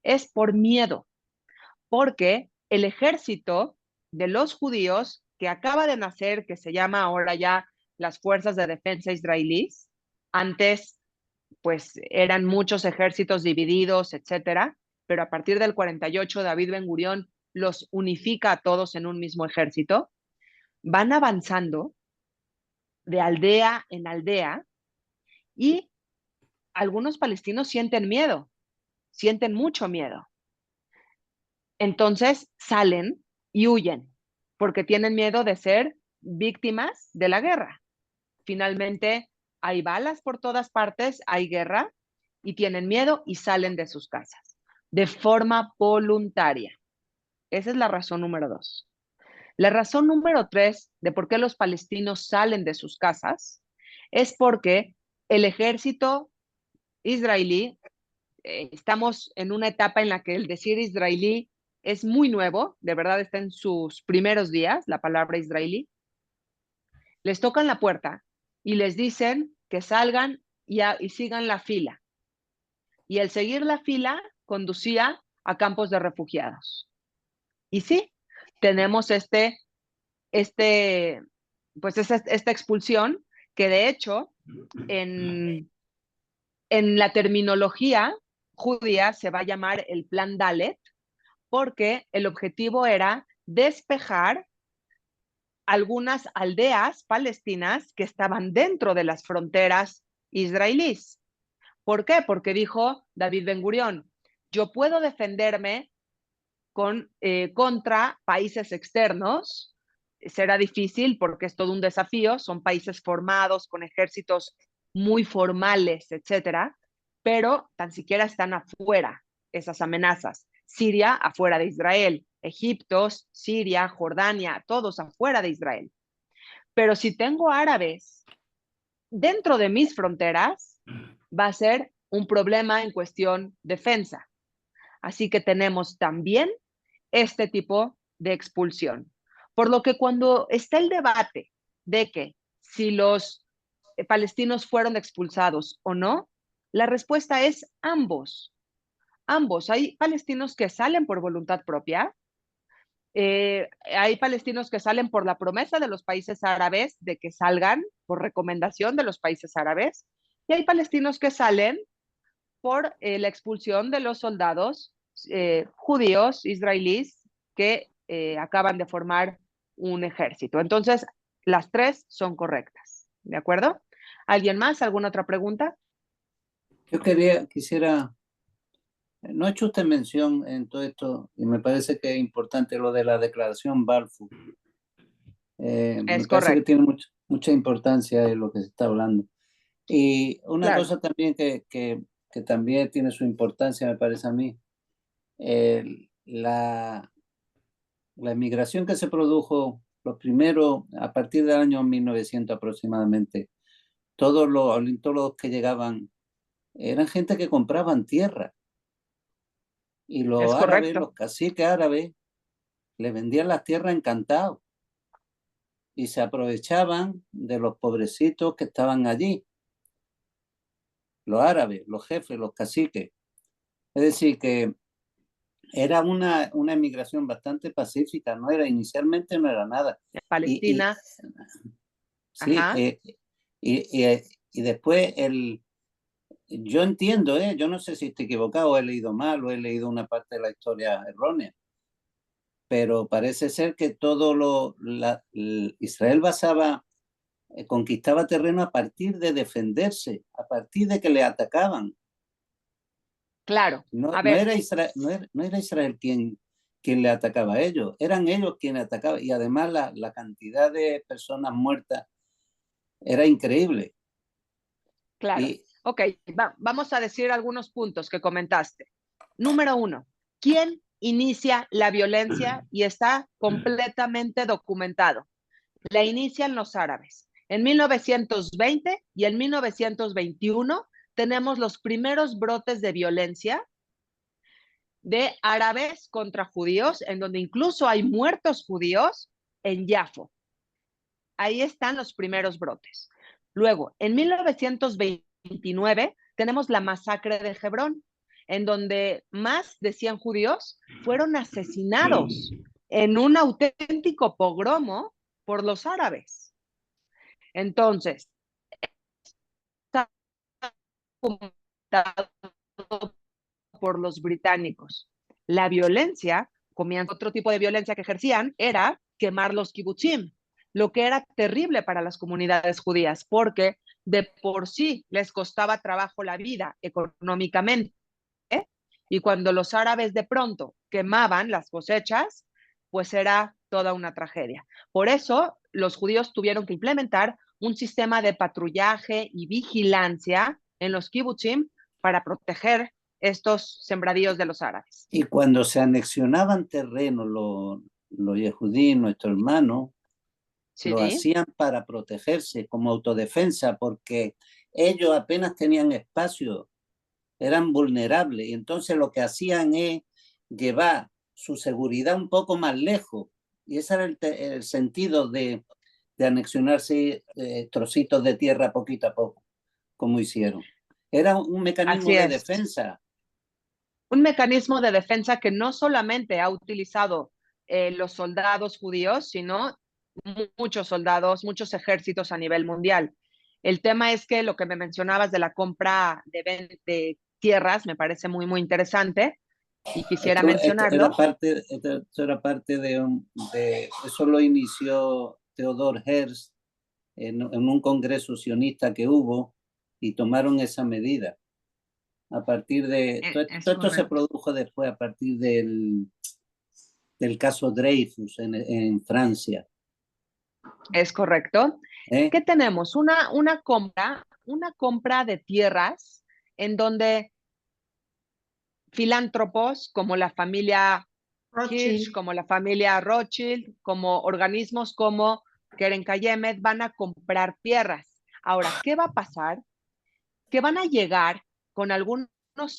es por miedo, porque el ejército de los judíos que acaba de nacer, que se llama ahora ya las Fuerzas de Defensa Israelíes, antes pues eran muchos ejércitos divididos, etcétera, pero a partir del 48 David Ben Gurión los unifica a todos en un mismo ejército, van avanzando de aldea en aldea y algunos palestinos sienten miedo, sienten mucho miedo. Entonces salen y huyen porque tienen miedo de ser víctimas de la guerra. Finalmente hay balas por todas partes, hay guerra y tienen miedo y salen de sus casas de forma voluntaria. Esa es la razón número 2. La razón número 3 de por qué los palestinos salen de sus casas es porque el ejército israelí, estamos en una etapa en la que el decir israelí es muy nuevo, de verdad está en sus primeros días, la palabra israelí. Les tocan la puerta y les dicen que salgan y sigan la fila. Y el seguir la fila conducía a campos de refugiados. Y sí, tenemos esta expulsión que de hecho en la terminología judía se va a llamar el plan Dalet, porque el objetivo era despejar algunas aldeas palestinas que estaban dentro de las fronteras israelíes. ¿Por qué? Porque dijo David Ben Gurión, yo puedo defenderme contra países externos. Será difícil porque es todo un desafío, son países formados con ejércitos muy formales, etcétera, pero tan siquiera están afuera esas amenazas. Siria afuera de Israel, Egipto, Siria, Jordania, todos afuera de Israel. Pero si tengo árabes dentro de mis fronteras, va a ser un problema en cuestión defensa. Así que tenemos también este tipo de expulsión. Por lo que cuando está el debate de que si los palestinos fueron expulsados o no, la respuesta es ambos. Ambos. Hay palestinos que salen por voluntad propia, hay palestinos que salen por la promesa de los países árabes de que salgan, por recomendación de los países árabes, y hay palestinos que salen por la expulsión de los soldados judíos israelíes que acaban de formar un ejército. Entonces, las tres son correctas. ¿De acuerdo? ¿Alguien más? ¿Alguna otra pregunta? Yo quisiera, no ha hecho usted mención en todo esto, y me parece que es importante lo de la declaración Balfour. Me parece que tiene mucha importancia en lo que se está hablando. Y una cosa también que también tiene su importancia, me parece a mí, la inmigración que se produjo, los primeros, a partir del año 1900 aproximadamente, todos los ornitólogos que llegaban eran gente que compraban tierra. Y los árabes, los caciques árabes, le vendían las tierras encantados. Y se aprovechaban de los pobrecitos que estaban allí. Los árabes, los jefes, los caciques. Es decir, que era una emigración bastante pacífica, inicialmente no era nada. Palestina. Y después yo entiendo, yo no sé si estoy equivocado, he leído mal o he leído una parte de la historia errónea, pero parece ser que Israel conquistaba terreno a partir de defenderse, a partir de que le atacaban. Claro. No era Israel quien le atacaba a ellos, eran ellos quienes atacaban, y además la cantidad de personas muertas era increíble. Claro. Ok, vamos a decir algunos puntos que comentaste. Número 1, ¿quién inicia la violencia? Y está completamente documentado. La inician los árabes. En 1920 y en 1921 tenemos los primeros brotes de violencia de árabes contra judíos, en donde incluso hay muertos judíos en Yafo. Ahí están los primeros brotes. Luego, en 1929 tenemos la masacre de Hebrón, en donde más de 100 judíos fueron asesinados en un auténtico pogromo por los árabes. Entonces, está documentado por los británicos. La violencia, otro tipo de violencia que ejercían era quemar los kibutzim, lo que era terrible para las comunidades judías, porque de por sí les costaba trabajo la vida económicamente, y cuando los árabes de pronto quemaban las cosechas, pues era toda una tragedia. Por eso los judíos tuvieron que implementar un sistema de patrullaje y vigilancia en los kibutzim para proteger estos sembradíos de los árabes. Y cuando se anexionaban terrenos los yehudí, nuestros hermanos, lo hacían para protegerse como autodefensa, porque ellos apenas tenían espacio, eran vulnerables, y entonces lo que hacían es llevar su seguridad un poco más lejos, y ese era el sentido de anexionarse trocitos de tierra poquito a poco, como hicieron. Era un mecanismo de defensa. Un mecanismo de defensa que no solamente ha utilizado los soldados judíos, sino muchos soldados, muchos ejércitos a nivel mundial. El tema es que lo que me mencionabas de la compra de tierras me parece muy, muy interesante y quisiera mencionarlo. Esto era parte de eso lo inició Theodor Herzl en un congreso sionista que hubo y tomaron esa medida. A partir de... Todo esto se produjo después a partir del caso Dreyfus en Francia. Es correcto. ¿Qué tenemos? Una compra de tierras en donde filántropos como la familia Hirsch, como la familia Rothschild, como organismos como Keren Kayemet van a comprar tierras. Ahora, ¿qué va a pasar? Que van a llegar con algunos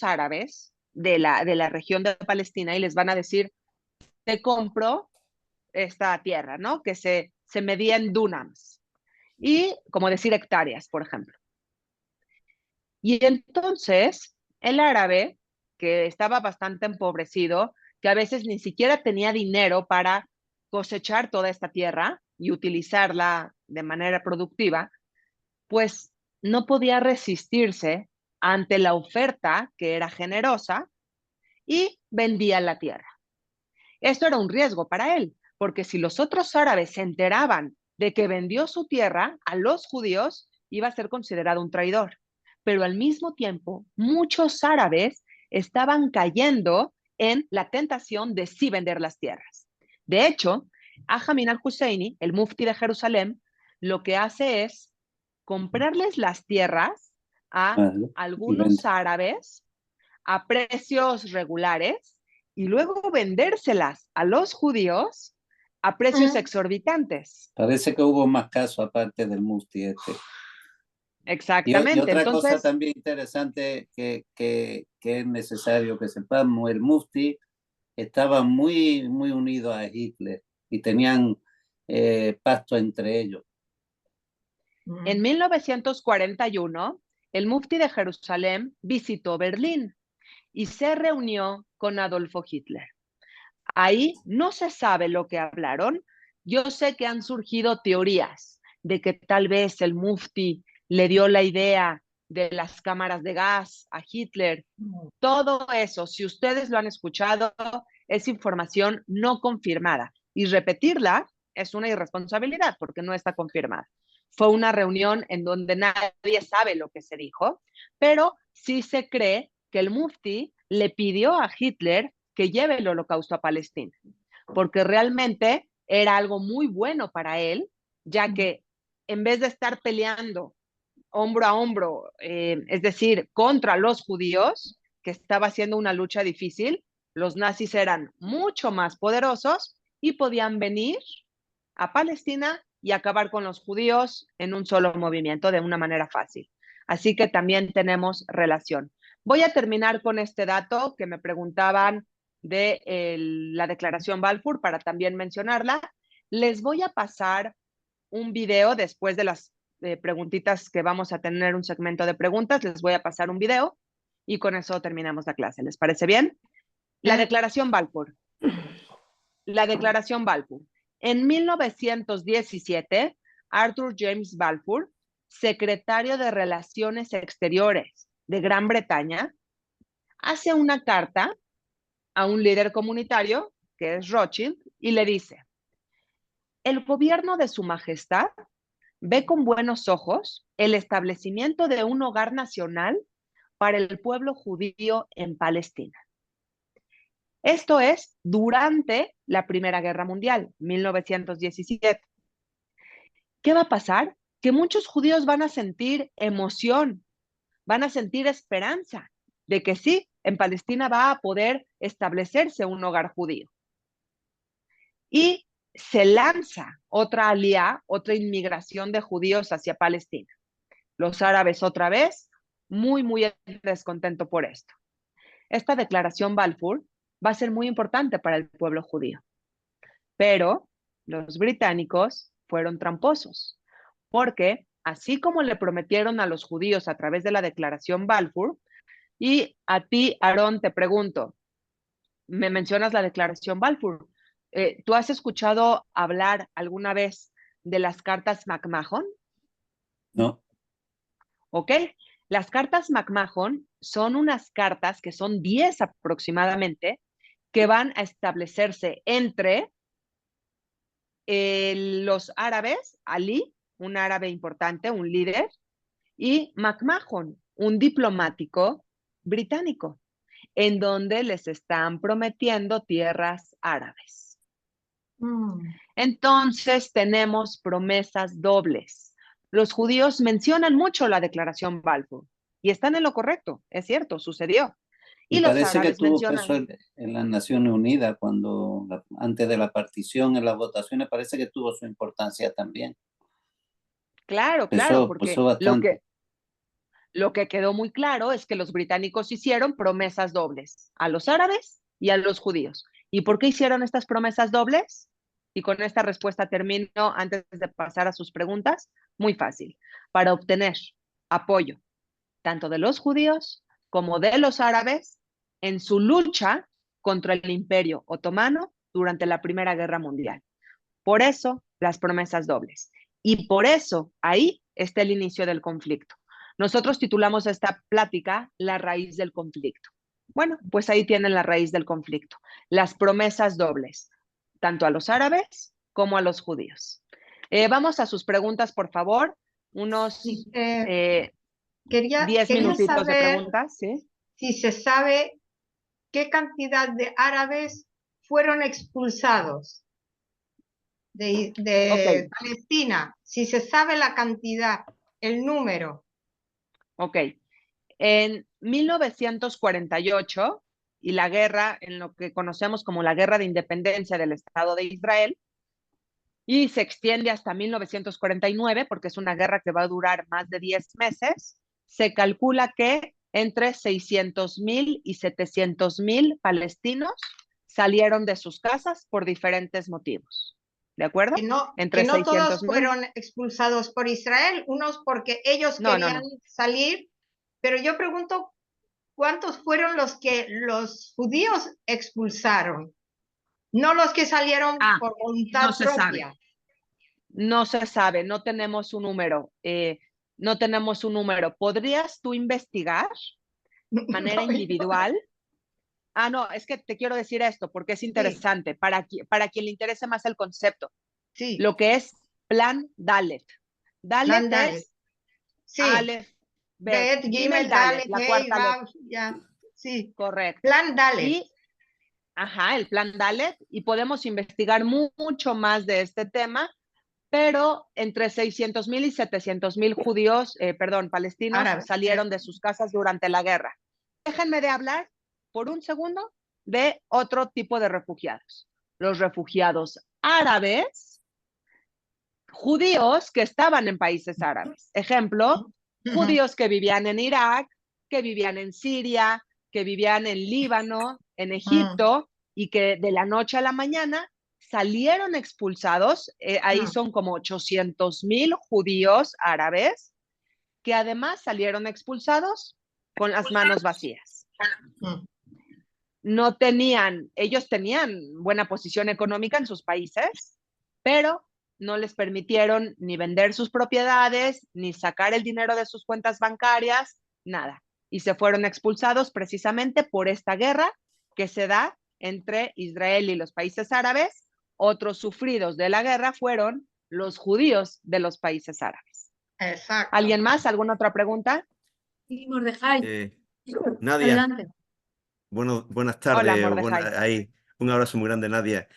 árabes de la región de Palestina y les van a decir, te compro esta tierra, ¿no? Que se medía en dunams. Y como decir hectáreas, por ejemplo. Y entonces el árabe, que estaba bastante empobrecido, que a veces ni siquiera tenía dinero para cosechar toda esta tierra y utilizarla de manera productiva, pues no podía resistirse ante la oferta que era generosa y vendía la tierra. Esto era un riesgo para él, porque si los otros árabes se enteraban de que vendió su tierra a los judíos, iba a ser considerado un traidor. Pero al mismo tiempo, muchos árabes estaban cayendo en la tentación de sí vender las tierras. De hecho, Ajamin al-Husseini, el mufti de Jerusalén, lo que hace es comprarles las tierras a algunos árabes a precios regulares y luego vendérselas a los judíos a precios exorbitantes. Parece que hubo más casos aparte del mufti este. Exactamente. Y otra cosa también interesante que es necesario que sepamos, el mufti estaba muy unido a Hitler y tenían pacto entre ellos. En 1941, el mufti de Jerusalén visitó Berlín y se reunió con Adolfo Hitler. Ahí no se sabe lo que hablaron. Yo sé que han surgido teorías de que tal vez el mufti le dio la idea de las cámaras de gas a Hitler. Todo eso, si ustedes lo han escuchado, es información no confirmada. Y repetirla es una irresponsabilidad porque no está confirmada. Fue una reunión en donde nadie sabe lo que se dijo, pero sí se cree que el mufti le pidió a Hitler que lleve el holocausto a Palestina, porque realmente era algo muy bueno para él, ya que en vez de estar peleando hombro a hombro, es decir, contra los judíos, que estaba haciendo una lucha difícil, los nazis eran mucho más poderosos y podían venir a Palestina y acabar con los judíos en un solo movimiento de una manera fácil. Así que también tenemos relación. Voy a terminar con este dato que me preguntaban de la declaración Balfour para también mencionarla. Les voy a pasar un video después de las preguntitas que vamos a tener un segmento de preguntas. Les voy a pasar un video y con eso terminamos la clase. ¿Les parece bien? La declaración Balfour. La declaración Balfour. En 1917, Arthur James Balfour, secretario de Relaciones Exteriores de Gran Bretaña, hace una carta a un líder comunitario, que es Rothschild, y le dice, el gobierno de su majestad ve con buenos ojos el establecimiento de un hogar nacional para el pueblo judío en Palestina. Esto es durante la Primera Guerra Mundial, 1917. ¿Qué va a pasar? Que muchos judíos van a sentir emoción, van a sentir esperanza de que sí, en Palestina va a poder establecerse un hogar judío. Y se lanza otra alía, otra inmigración de judíos hacia Palestina. Los árabes otra vez, muy descontento por esto. Esta declaración Balfour va a ser muy importante para el pueblo judío. Pero los británicos fueron tramposos, porque así como le prometieron a los judíos a través de la declaración Balfour, y a ti, Aarón, te pregunto, me mencionas la declaración Balfour, ¿tú has escuchado hablar alguna vez de las cartas McMahon? No. ¿Ok? Las cartas McMahon son unas cartas que son 10 aproximadamente, que van a establecerse entre los árabes, Ali, un árabe importante, un líder, y McMahon, un diplomático británico, en donde les están prometiendo tierras árabes. Entonces tenemos promesas dobles. Los judíos mencionan mucho la declaración Balfour y están en lo correcto, es cierto, sucedió. Y los parece que árabes tuvo mencionan... peso en las Naciones Unidas cuando, antes de la partición, en las votaciones, parece que tuvo su importancia también. Claro, Pesó porque bastante. lo que quedó muy claro es que los británicos hicieron promesas dobles a los árabes y a los judíos. ¿Y por qué hicieron estas promesas dobles? Y con esta respuesta termino antes de pasar a sus preguntas. Muy fácil. Para obtener apoyo tanto de los judíos como de los árabes en su lucha contra el Imperio Otomano durante la Primera Guerra Mundial. Por eso, las promesas dobles. Y por eso, ahí está el inicio del conflicto. Nosotros titulamos esta plática La raíz del conflicto. Bueno, pues ahí tienen la raíz del conflicto. Las promesas dobles, tanto a los árabes como a los judíos. Vamos a sus preguntas, por favor. Unos 10 minutitos saber de preguntas. ¿Sí? si se sabe qué cantidad de árabes fueron expulsados de Okay. Palestina, si se sabe la cantidad, el número. Ok. En 1948, y la guerra, en lo que conocemos como la Guerra de Independencia del Estado de Israel, y se extiende hasta 1949, porque es una guerra que va a durar más de 10 meses, se calcula que entre 600,000 y 700,000 palestinos salieron de sus casas por diferentes motivos. ¿De acuerdo? Que no todos fueron expulsados por Israel, unos porque ellos querían salir, pero yo pregunto, ¿cuántos fueron los que los judíos expulsaron? No los que salieron por voluntad propia. No se sabe, no tenemos un número. No tenemos un número. ¿Podrías tú investigar de manera individual? No, es que te quiero decir esto porque es interesante para quien le interese más el concepto. Sí. Lo que es Plan Dalet. Dalet es Aleph, Bet, Gimel, Dalet, la cuarta letra. Ya. Sí. Correcto. Plan Dalet. El Plan Dalet, y podemos investigar mucho más de este tema, pero entre 600,000 y 700,000 judíos, palestinos, árabes, salieron de sus casas durante la guerra. Déjenme de hablar por un segundo de otro tipo de refugiados. Los refugiados árabes, judíos que estaban en países árabes. Ejemplo, judíos que vivían en Irak, que vivían en Siria, que vivían en Líbano, en Egipto, y que de la noche a la mañana salieron expulsados. Ahí son como 800,000 judíos árabes que además salieron expulsados con las manos vacías. Ellos tenían buena posición económica en sus países, pero no les permitieron ni vender sus propiedades, ni sacar el dinero de sus cuentas bancarias, nada. Y se fueron expulsados precisamente por esta guerra que se da entre Israel y los países árabes. Otros sufridos de la guerra fueron los judíos de los países árabes. Exacto. ¿Alguien más? ¿Alguna otra pregunta? Sí, Mordejai. Nadia. Adelante. Buenas tardes. Hola, Mordejai. Un abrazo muy grande, Nadia.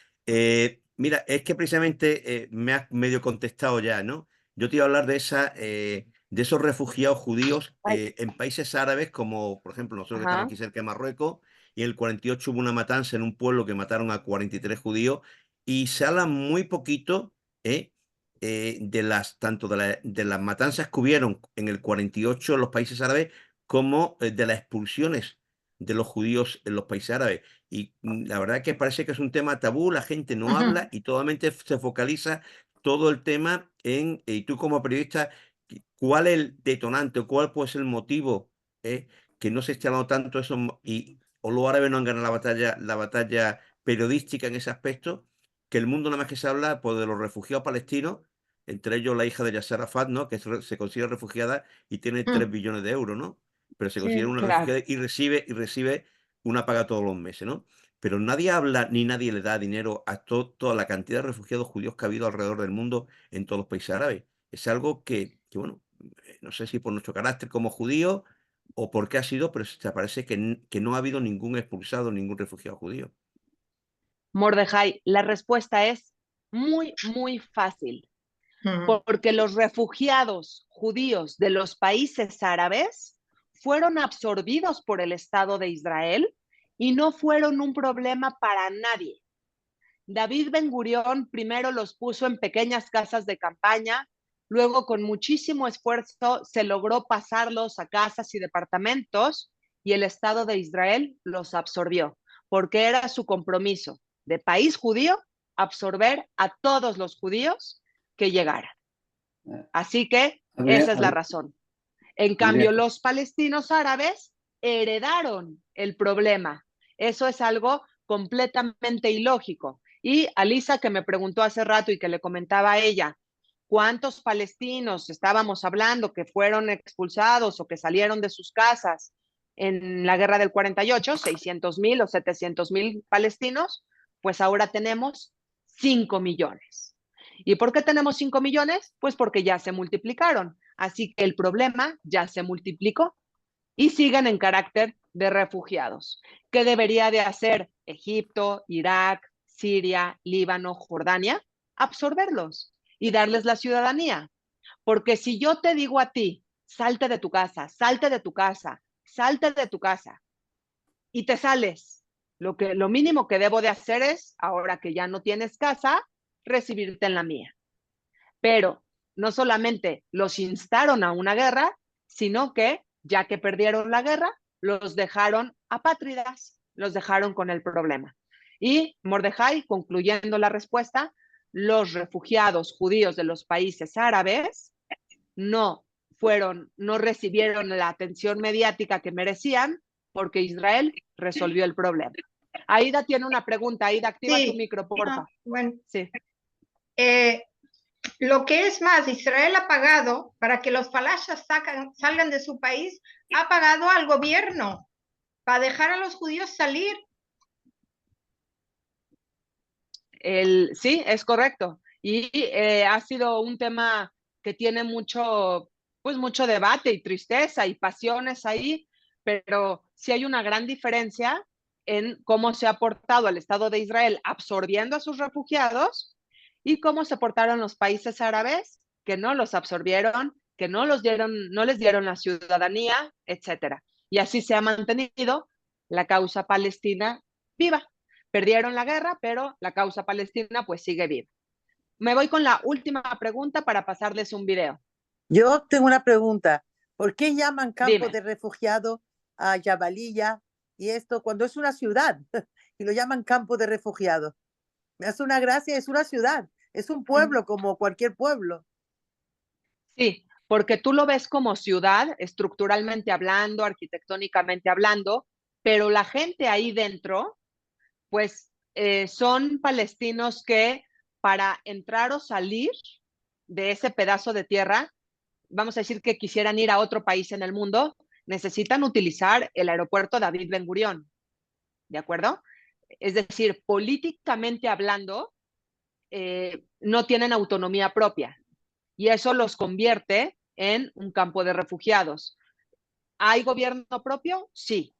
Mira, es que precisamente me has medio contestado ya, ¿no? Yo te iba a hablar de esos refugiados judíos en países árabes, como por ejemplo nosotros que estamos aquí cerca de Marruecos, y en el 48 hubo una matanza en un pueblo que mataron a 43 judíos, y se habla muy poquito tanto de las matanzas que hubieron en el 48 en los países árabes, como de las expulsiones de los judíos en los países árabes. Y la verdad que parece que es un tema tabú, la gente no habla y totalmente se focaliza todo el tema y tú como periodista, ¿cuál es el detonante o cuál puede ser el motivo que no se esté hablando tanto eso o los árabes no han ganado la batalla periodística en ese aspecto? Que el mundo nada más que se habla pues, de los refugiados palestinos, entre ellos la hija de Yasser Arafat, ¿no? Que se considera refugiada y tiene 3 billones de euros, ¿no? Pero se considera una refugiada y recibe una paga todos los meses, ¿no? pero nadie habla ni nadie le da dinero a toda la cantidad de refugiados judíos que ha habido alrededor del mundo en todos los países árabes. Es algo bueno, no sé si por nuestro carácter como judíos o por qué ha sido, pero se parece que no ha habido ningún expulsado, ningún refugiado judío. Mordejai, la respuesta es muy, muy fácil. Porque los refugiados judíos de los países árabes fueron absorbidos por el Estado de Israel y no fueron un problema para nadie. David Ben-Gurión primero los puso en pequeñas casas de campaña, luego con muchísimo esfuerzo se logró pasarlos a casas y departamentos y el Estado de Israel los absorbió, porque era su compromiso de país judío absorber a todos los judíos que llegaran. Así que esa es la razón. En cambio, los palestinos árabes heredaron el problema. Eso es algo completamente ilógico. Y Alisa, que me preguntó hace rato y que le comentaba a ella, ¿cuántos palestinos estábamos hablando que fueron expulsados o que salieron de sus casas en la guerra del 48? 600,000 o 700,000 palestinos. Pues ahora tenemos 5 millones. ¿Y por qué tenemos 5 millones? Pues porque ya se multiplicaron. Así que el problema ya se multiplicó y siguen en carácter de refugiados. ¿Qué debería de hacer Egipto, Irak, Siria, Líbano, Jordania? Absorberlos y darles la ciudadanía. Porque si yo te digo a ti, salte de tu casa, salte de tu casa, salte de tu casa, y te sales, lo mínimo que debo de hacer es, ahora que ya no tienes casa, recibirte en la mía. Pero no solamente los instaron a una guerra, sino que, ya que perdieron la guerra, los dejaron apátridas, los dejaron con el problema. Y Mordejai, concluyendo la respuesta, los refugiados judíos de los países árabes no recibieron la atención mediática que merecían porque Israel resolvió el problema. Aida tiene una pregunta. Aida, activa tu micro, porfa. Bueno, sí. Lo que es más, Israel ha pagado para que los falashas salgan de su país, ha pagado al gobierno para dejar a los judíos salir. Sí, es correcto. Y ha sido un tema que tiene mucho debate y tristeza y pasiones ahí, pero sí hay una gran diferencia en cómo se ha portado el Estado de Israel absorbiendo a sus refugiados y cómo se portaron los países árabes que no los absorbieron, que no les dieron la ciudadanía, etcétera. Y así se ha mantenido la causa palestina viva. Perdieron la guerra, pero la causa palestina pues sigue viva. Me voy con la última pregunta para pasarles un video. Yo tengo una pregunta. ¿Por qué llaman campo Dime. de refugiados a Jabalilla y esto cuando es una ciudad y lo llaman campo de refugiados? Me hace una gracia, es una ciudad, es un pueblo como cualquier pueblo. Sí, porque tú lo ves como ciudad, estructuralmente hablando, arquitectónicamente hablando, pero la gente ahí dentro, pues son palestinos que para entrar o salir de ese pedazo de tierra, vamos a decir que quisieran ir a otro país en el mundo, necesitan utilizar el aeropuerto David Ben-Gurión, ¿de acuerdo? Es decir, políticamente hablando, no tienen autonomía propia y eso los convierte en un campo de refugiados. ¿Hay gobierno propio? Sí,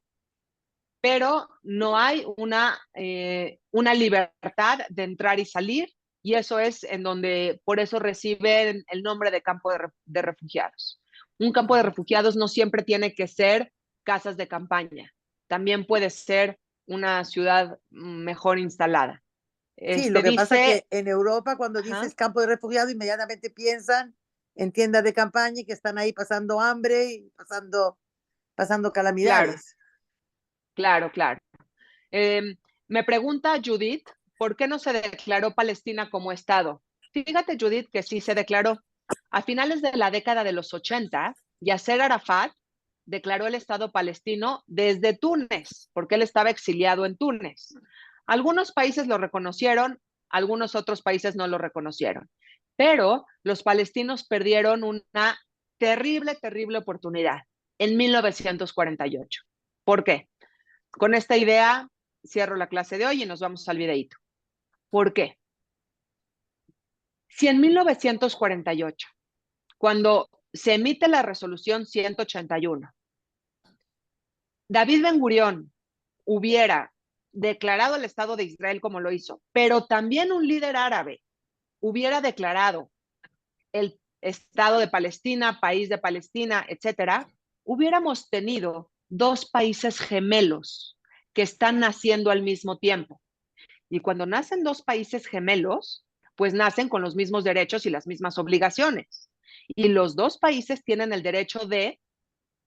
pero no hay una libertad de entrar y salir y eso es en donde, por eso reciben el nombre de campo de refugiados. Un campo de refugiados no siempre tiene que ser casas de campaña, también puede ser una ciudad mejor instalada. Sí, lo que pasa es que en Europa cuando dices campo de refugiados inmediatamente piensan en tiendas de campaña y que están ahí pasando hambre y pasando calamidades. Claro. Me pregunta Judith, ¿por qué no se declaró Palestina como Estado? Fíjate, Judith, que sí se declaró. A finales de la década de los 80, Yasser Arafat declaró el Estado palestino desde Túnez, porque él estaba exiliado en Túnez. Algunos países lo reconocieron, algunos otros países no lo reconocieron. Pero los palestinos perdieron una terrible oportunidad en 1948. ¿Por qué? Con esta idea cierro la clase de hoy y nos vamos al videíto. ¿Por qué? Si en 1948, cuando se emite la resolución 181, David Ben-Gurión hubiera declarado el Estado de Israel como lo hizo, pero también un líder árabe hubiera declarado el Estado de Palestina, país de Palestina, etcétera, hubiéramos tenido dos países gemelos que están naciendo al mismo tiempo. Y cuando nacen dos países gemelos, pues nacen con los mismos derechos y las mismas obligaciones. Y los dos países tienen el derecho de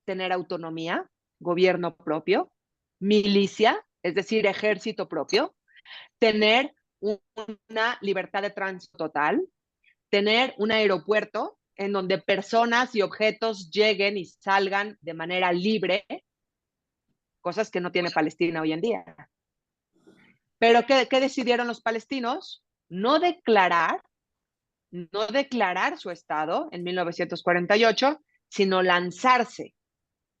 tener autonomía, gobierno propio, milicia, es decir, ejército propio, tener una libertad de tránsito total, tener un aeropuerto en donde personas y objetos lleguen y salgan de manera libre, cosas que no tiene Palestina hoy en día. Pero ¿qué decidieron los palestinos? No declarar su Estado en 1948, sino lanzarse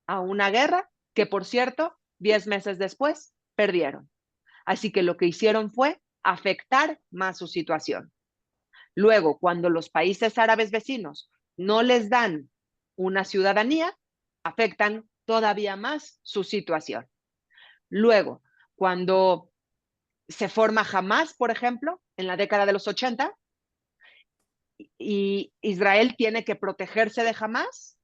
a una guerra que, por cierto, 10 meses después perdieron. Así que lo que hicieron fue afectar más su situación. Luego, cuando los países árabes vecinos no les dan una ciudadanía, afectan todavía más su situación. Luego, cuando se forma Hamás, por ejemplo, en la década de los 80, y Israel tiene que protegerse de Hamás,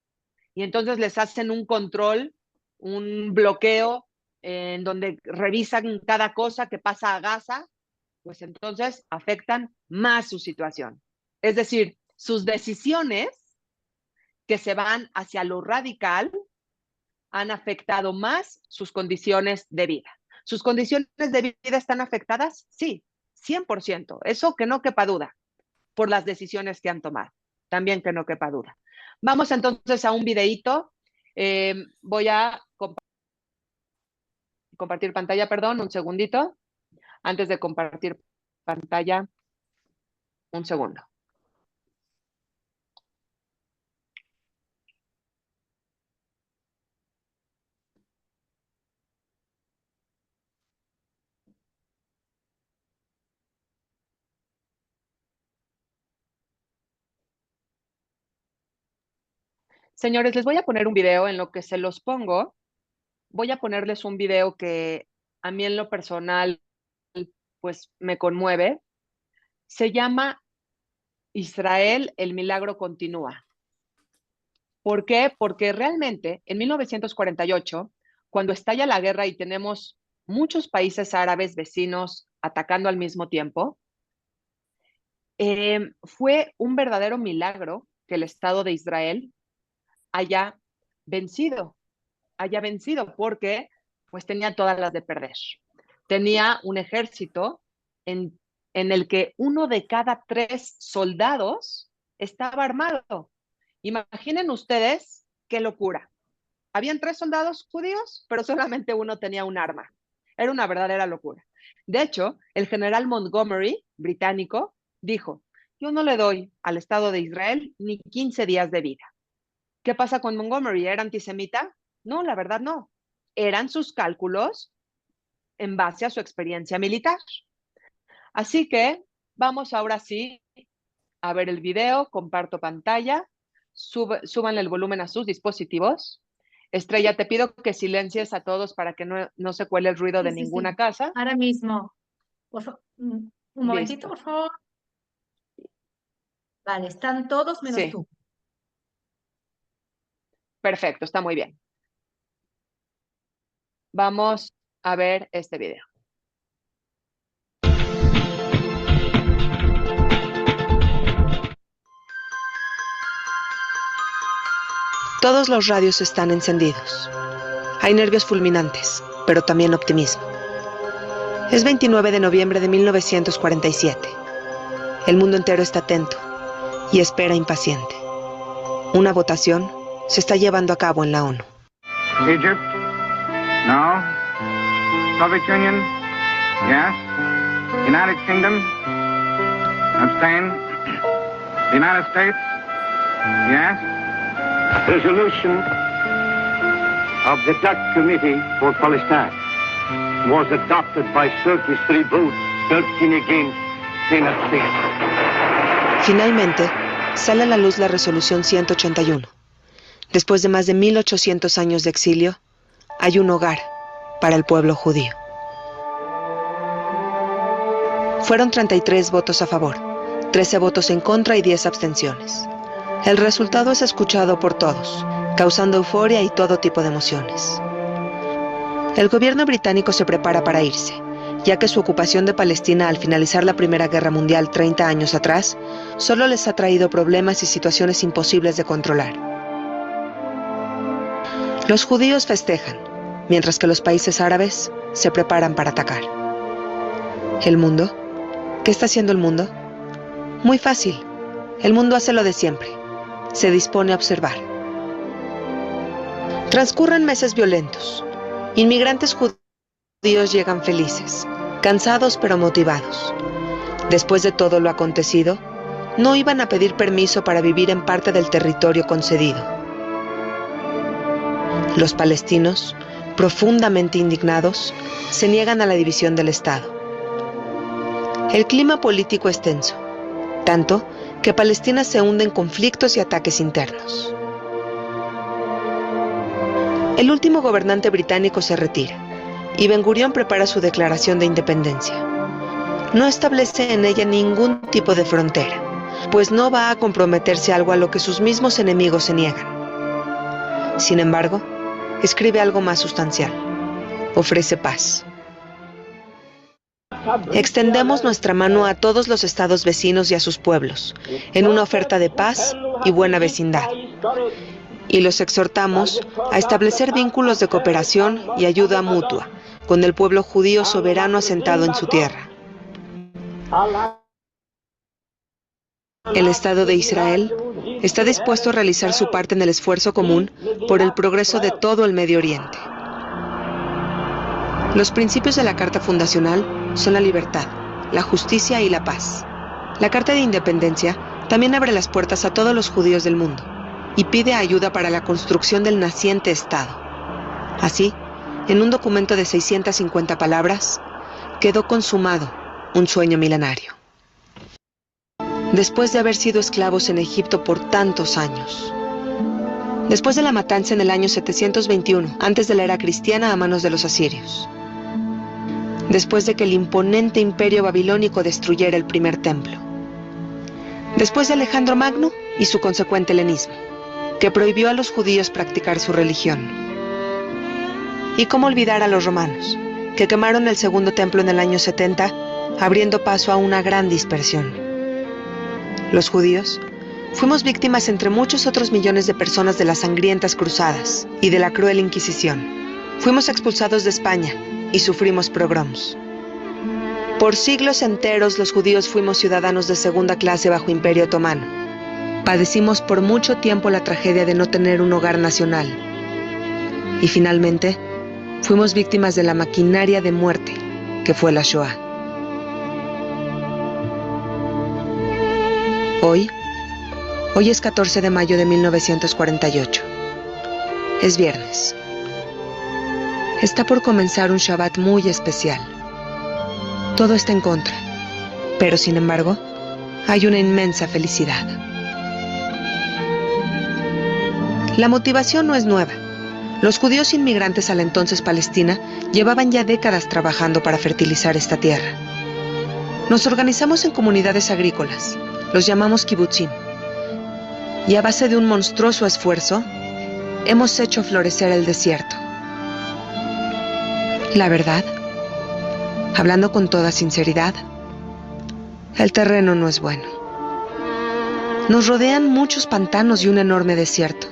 y entonces les hacen un control, un bloqueo, en donde revisan cada cosa que pasa a Gaza, pues entonces afectan más su situación. Es decir, sus decisiones que se van hacia lo radical han afectado más sus condiciones de vida. ¿Sus condiciones de vida están afectadas? Sí, 100%. Eso que no quepa duda, por las decisiones que han tomado. También que no quepa duda. Vamos entonces a un videíto. Voy a compartir pantalla, perdón, un segundito. Antes de compartir pantalla, un segundo. Señores, les voy a poner un video. En lo que se los pongo, voy a ponerles un video que a mí en lo personal pues me conmueve. Se llama Israel, el milagro continúa. ¿Por qué? Porque realmente en 1948, cuando estalla la guerra y tenemos muchos países árabes vecinos atacando al mismo tiempo, fue un verdadero milagro que el Estado de Israel haya vencido, porque pues tenía todas las de perder. Tenía un ejército en el que 1 de cada 3 soldados estaba armado. Imaginen ustedes qué locura. Habían 3 soldados judíos, pero solamente uno tenía un arma. Era una verdadera locura. De hecho, el general Montgomery, británico, dijo: yo no le doy al Estado de Israel ni 15 días de vida. ¿Qué pasa con Montgomery? ¿Era antisemita? No, la verdad no. Eran sus cálculos en base a su experiencia militar. Así que vamos ahora sí a ver el video. Comparto pantalla. Súbanle el volumen a sus dispositivos. Estrella, te pido que silencies a todos para que no se cuele el ruido de ninguna casa. Ahora mismo. Un momentito, por favor. Vale, están todos menos tú. Perfecto, está muy bien. Vamos a ver este video. Todos los radios están encendidos. Hay nervios fulminantes, pero también optimismo. Es 29 de noviembre de 1947. El mundo entero está atento y espera impaciente. Una votación se está llevando a cabo en la ONU. Egypt? No. Soviet Union? Yes. United Kingdom? Abstain. The United States? Yes. Resolution of the DUC Committee for Palestine. was adopted by 33 votes, 13 against, 10 abstained. Finalmente, sale a la luz la resolución 181. Después de más de 1800 años de exilio, hay un hogar para el pueblo judío. Fueron 33 votos a favor, 13 votos en contra y 10 abstenciones. El resultado es escuchado por todos, causando euforia y todo tipo de emociones. El gobierno británico se prepara para irse, ya que su ocupación de Palestina al finalizar la Primera Guerra Mundial 30 años atrás, solo les ha traído problemas y situaciones imposibles de controlar. Los judíos festejan, mientras que los países árabes se preparan para atacar. ¿El mundo? ¿Qué está haciendo el mundo? Muy fácil. El mundo hace lo de siempre. Se dispone a observar. Transcurren meses violentos. Inmigrantes judíos llegan felices, cansados pero motivados. Después de todo lo acontecido, no iban a pedir permiso para vivir en parte del territorio concedido. Los palestinos, profundamente indignados, se niegan a la división del Estado. El clima político es tenso, tanto que Palestina se hunde en conflictos y ataques internos. El último gobernante británico se retira y Ben Gurión prepara su declaración de independencia. No establece en ella ningún tipo de frontera, pues no va a comprometerse algo a lo que sus mismos enemigos se niegan. Sin embargo, escribe algo más sustancial. Ofrece paz. Extendemos nuestra mano a todos los estados vecinos y a sus pueblos, en una oferta de paz y buena vecindad. Y los exhortamos a establecer vínculos de cooperación y ayuda mutua con el pueblo judío soberano asentado en su tierra. El Estado de Israel está dispuesto a realizar su parte en el esfuerzo común por el progreso de todo el Medio Oriente. Los principios de la Carta Fundacional son la libertad, la justicia y la paz. La Carta de Independencia también abre las puertas a todos los judíos del mundo y pide ayuda para la construcción del naciente Estado. Así, en un documento de 650 palabras, quedó consumado un sueño milenario. Después de haber sido esclavos en Egipto por tantos años, después de la matanza en el año 721, antes de la era cristiana a manos de los asirios, después de que el imponente imperio babilónico destruyera el primer templo, después de Alejandro Magno y su consecuente helenismo, que prohibió a los judíos practicar su religión. Y cómo olvidar a los romanos, que quemaron el segundo templo en el año 70, abriendo paso a una gran dispersión. Los judíos fuimos víctimas entre muchos otros millones de personas de las sangrientas cruzadas y de la cruel Inquisición. Fuimos expulsados de España y sufrimos pogroms. Por siglos enteros los judíos fuimos ciudadanos de segunda clase bajo Imperio Otomano. Padecimos por mucho tiempo la tragedia de no tener un hogar nacional. Y finalmente, fuimos víctimas de la maquinaria de muerte que fue la Shoah. Hoy es 14 de mayo de 1948. Es viernes. Está por comenzar un Shabbat muy especial. Todo está en contra, pero sin embargo, hay una inmensa felicidad. La motivación no es nueva. Los judíos inmigrantes a la entonces Palestina llevaban ya décadas trabajando para fertilizar esta tierra. Nos organizamos en comunidades agrícolas, los llamamos kibutzim, y a base de un monstruoso esfuerzo, hemos hecho florecer el desierto. La verdad, hablando con toda sinceridad, el terreno no es bueno. Nos rodean muchos pantanos y un enorme desierto.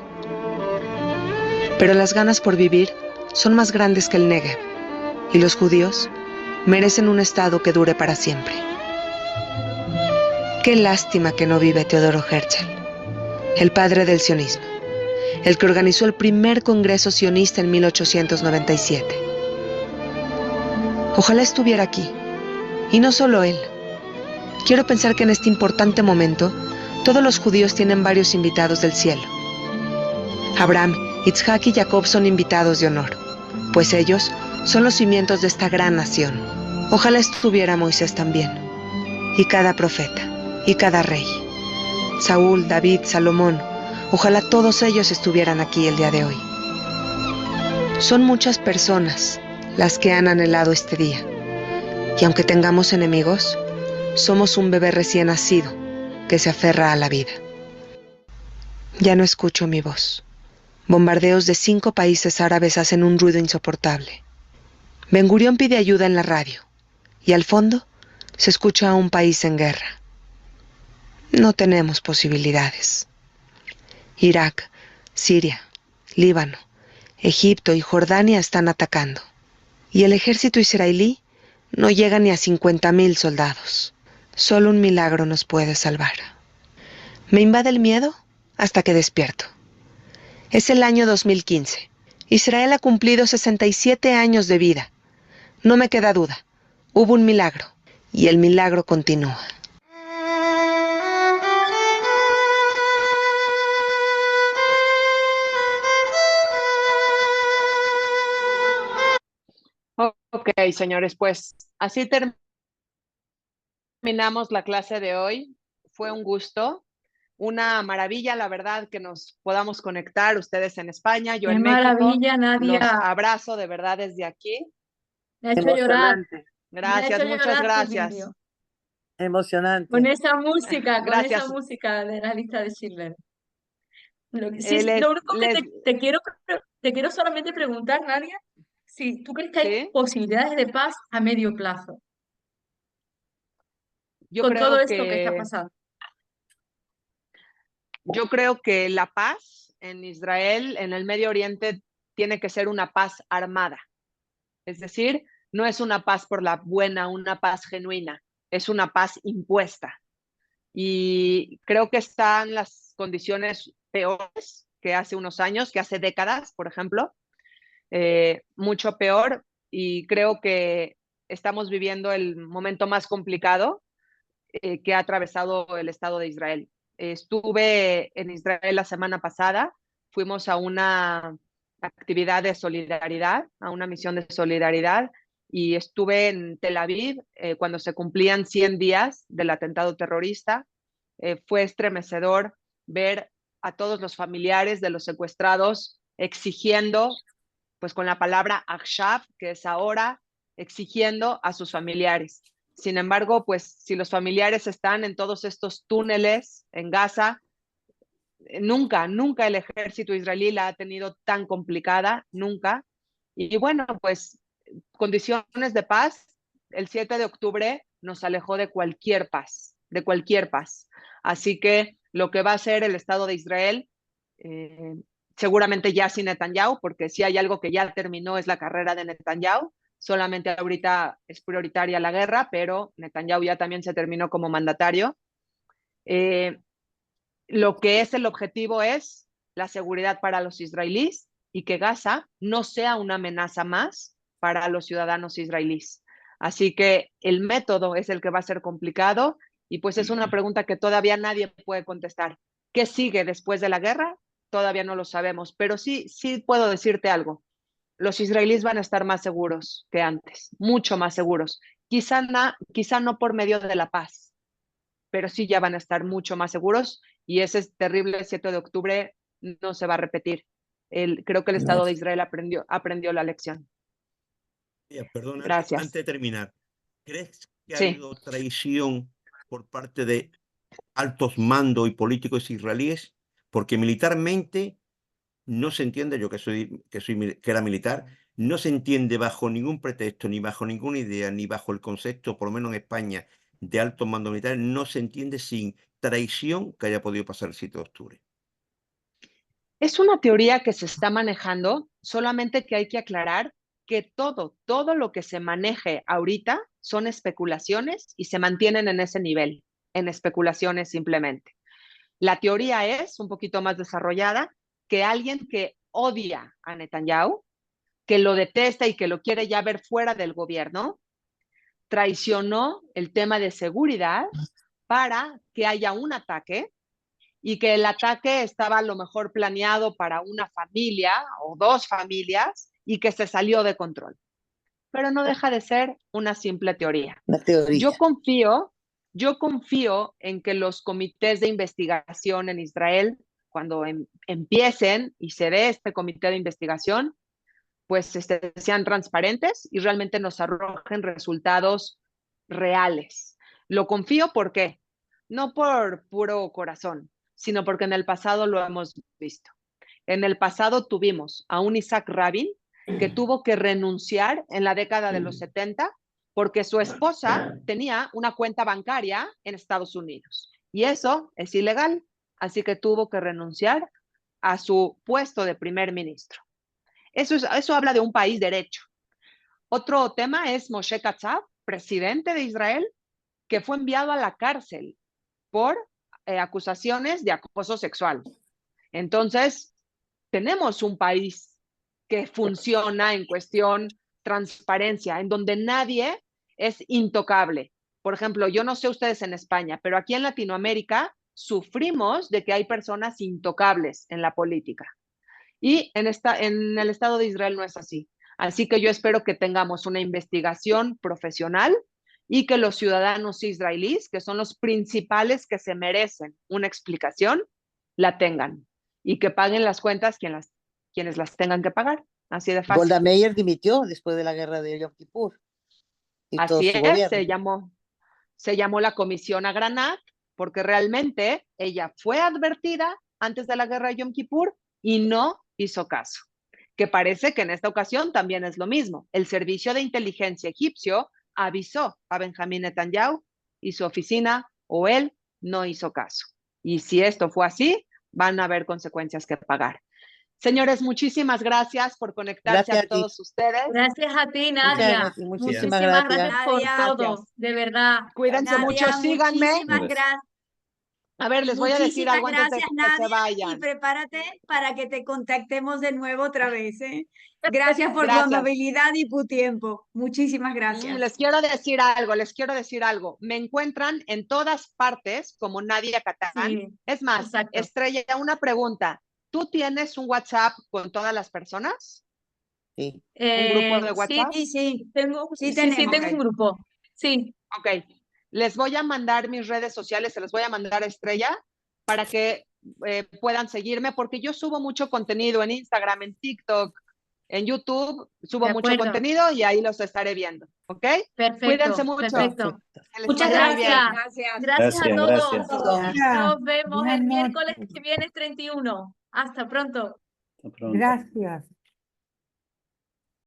Pero las ganas por vivir son más grandes que el Negev, y los judíos merecen un estado que dure para siempre. Qué lástima que no vive Teodoro Herzl, el padre del sionismo, el que organizó el primer congreso sionista en 1897. Ojalá estuviera aquí, y no solo él. Quiero pensar que en este importante momento, todos los judíos tienen varios invitados del cielo. Abraham, Itzhak y Jacob son invitados de honor, pues ellos son los cimientos de esta gran nación. Ojalá estuviera Moisés también, y cada profeta, y cada rey. Saúl, David, Salomón, ojalá todos ellos estuvieran aquí el día de hoy. Son muchas personas las que han anhelado este día, y aunque tengamos enemigos, somos un bebé recién nacido que se aferra a la vida. Ya no escucho mi voz. Bombardeos de 5 países árabes hacen un ruido insoportable. Ben Gurión pide ayuda en la radio, y al fondo se escucha a un país en guerra. No tenemos posibilidades. Irak, Siria, Líbano, Egipto y Jordania están atacando, y el ejército israelí no llega ni a 50,000 soldados. Solo un milagro nos puede salvar. Me invade el miedo hasta que despierto. Es el año 2015. Israel ha cumplido 67 años de vida. No me queda duda. Hubo un milagro, y el milagro continúa. Ok, señores, pues así terminamos la clase de hoy. Fue un gusto, una maravilla, la verdad, que nos podamos conectar, ustedes en España, yo Qué en México. maravilla, Los Nadia. abrazo de verdad desde aquí. Me ha hecho llorar. Gracias, Me ha hecho muchas llorar tu gracias. vídeo. Emocionante. Con esa música Gracias. de la lista de Schindler. Lo único Les- que te quiero solamente preguntar, Nadia, si tú crees que hay ¿Sí? posibilidades de paz a medio plazo Yo con todo creo esto que está pasando. Yo creo que la paz en Israel, en el Medio Oriente, tiene que ser una paz armada. Es decir, no es una paz por la buena, una paz genuina, es una paz impuesta. Y creo que están las condiciones peores que hace unos años, que hace décadas, por ejemplo, mucho peor. Y creo que estamos viviendo el momento más complicado que ha atravesado el Estado de Israel. Estuve en Israel la semana pasada, fuimos a una actividad de solidaridad, a una misión de solidaridad, y estuve en Tel Aviv cuando se cumplían 100 días del atentado terrorista. Fue estremecedor ver a todos los familiares de los secuestrados exigiendo, pues con la palabra akshav, que es ahora, exigiendo a sus familiares. Sin embargo, pues si los familiares están en todos estos túneles en Gaza, nunca el ejército israelí la ha tenido tan complicada, nunca. Y bueno, pues condiciones de paz, el 7 de octubre nos alejó de cualquier paz, de cualquier paz. Así que lo que va a hacer el Estado de Israel, seguramente ya sin Netanyahu, porque si hay algo que ya terminó es la carrera de Netanyahu. Solamente ahorita es prioritaria la guerra, pero Netanyahu ya también se terminó como mandatario. Lo que es el objetivo es la seguridad para los israelíes y que Gaza no sea una amenaza más para los ciudadanos israelíes. Así que el método es el que va a ser complicado y pues es una pregunta que todavía nadie puede contestar. ¿Qué sigue después de la guerra? Todavía no lo sabemos, pero sí puedo decirte algo. Los israelíes van a estar más seguros que antes, mucho más seguros. Quizá no por medio de la paz, pero sí ya van a estar mucho más seguros y ese terrible 7 de octubre no se va a repetir. Creo que el Estado de Israel aprendió la lección. Perdón, Gracias. antes de terminar, ¿crees que ha Sí. habido traición por parte de altos mandos y políticos israelíes? Porque militarmente no se entiende, yo que era militar, no se entiende bajo ningún pretexto, ni bajo ninguna idea, ni bajo el concepto, por lo menos en España, de altos mandos militares, no se entiende sin traición que haya podido pasar el 7 de octubre. Es una teoría que se está manejando, solamente que hay que aclarar que todo lo que se maneje ahorita son especulaciones y se mantienen en ese nivel, en especulaciones simplemente. La teoría es un poquito más desarrollada, que alguien que odia a Netanyahu, que lo detesta y que lo quiere ya ver fuera del gobierno, traicionó el tema de seguridad para que haya un ataque y que el ataque estaba a lo mejor planeado para una familia o dos familias y que se salió de control. pero no deja de ser una simple teoría. Una teoría. Yo confío en que los comités de investigación en Israel, cuando empiecen y se dé este comité de investigación, pues sean transparentes y realmente nos arrojen resultados reales. Lo confío, ¿por qué? No por puro corazón, sino porque en el pasado lo hemos visto. En el pasado tuvimos a un Isaac Rabin que tuvo que renunciar en la década de los 70 porque su esposa tenía una cuenta bancaria en Estados Unidos. Y eso es ilegal. Así que tuvo que renunciar a su puesto de primer ministro. Eso habla de un país derecho. Otro tema es Moshe Katsav, presidente de Israel, que fue enviado a la cárcel por acusaciones de acoso sexual. Entonces, tenemos un país que funciona en cuestión transparencia, en donde nadie es intocable. Por ejemplo, yo no sé ustedes en España, pero aquí en Latinoamérica sufrimos de que hay personas intocables en la política. Y en el Estado de Israel no es así. Así que yo espero que tengamos una investigación profesional y que los ciudadanos israelíes, que son los principales que se merecen una explicación, la tengan y que paguen las cuentas quienes las tengan que pagar. Así de fácil. Golda Meir dimitió después de la guerra de Yom Kippur. Así es, se llamó la Comisión Agranat porque realmente ella fue advertida antes de la guerra de Yom Kippur y no hizo caso. Que parece que en esta ocasión también es lo mismo. El servicio de inteligencia egipcio avisó a Benjamín Netanyahu y su oficina o él no hizo caso. Y si esto fue así, van a haber consecuencias que pagar. Señores, muchísimas gracias por conectarse a todos ustedes. Gracias a ti, Nadia. Muchísimas gracias por todo, de verdad. Cuídense Nadia, mucho, síganme. Muchísimas gracias. A ver, les voy a decir algo antes de que se vayan. Y prepárate para que te contactemos de nuevo otra vez. Gracias por tu amabilidad y tu tiempo. Muchísimas gracias. Les quiero decir algo. Me encuentran en todas partes como Nadia Katán. Sí, es más, exacto. Estrella, una pregunta. ¿Tú tienes un WhatsApp con todas las personas? Sí. ¿Un grupo de WhatsApp? Sí, tengo un grupo. Sí. Ok. Les voy a mandar mis redes sociales, se las voy a mandar a Estrella para que puedan seguirme, porque yo subo mucho contenido en Instagram, en TikTok, en YouTube, subo mucho contenido y ahí los estaré viendo, ¿ok? Perfecto. Cuídense mucho. Perfecto. Muchas gracias. Gracias a todos. Nos vemos el miércoles que viene, 31. Hasta pronto. Hasta pronto. Gracias.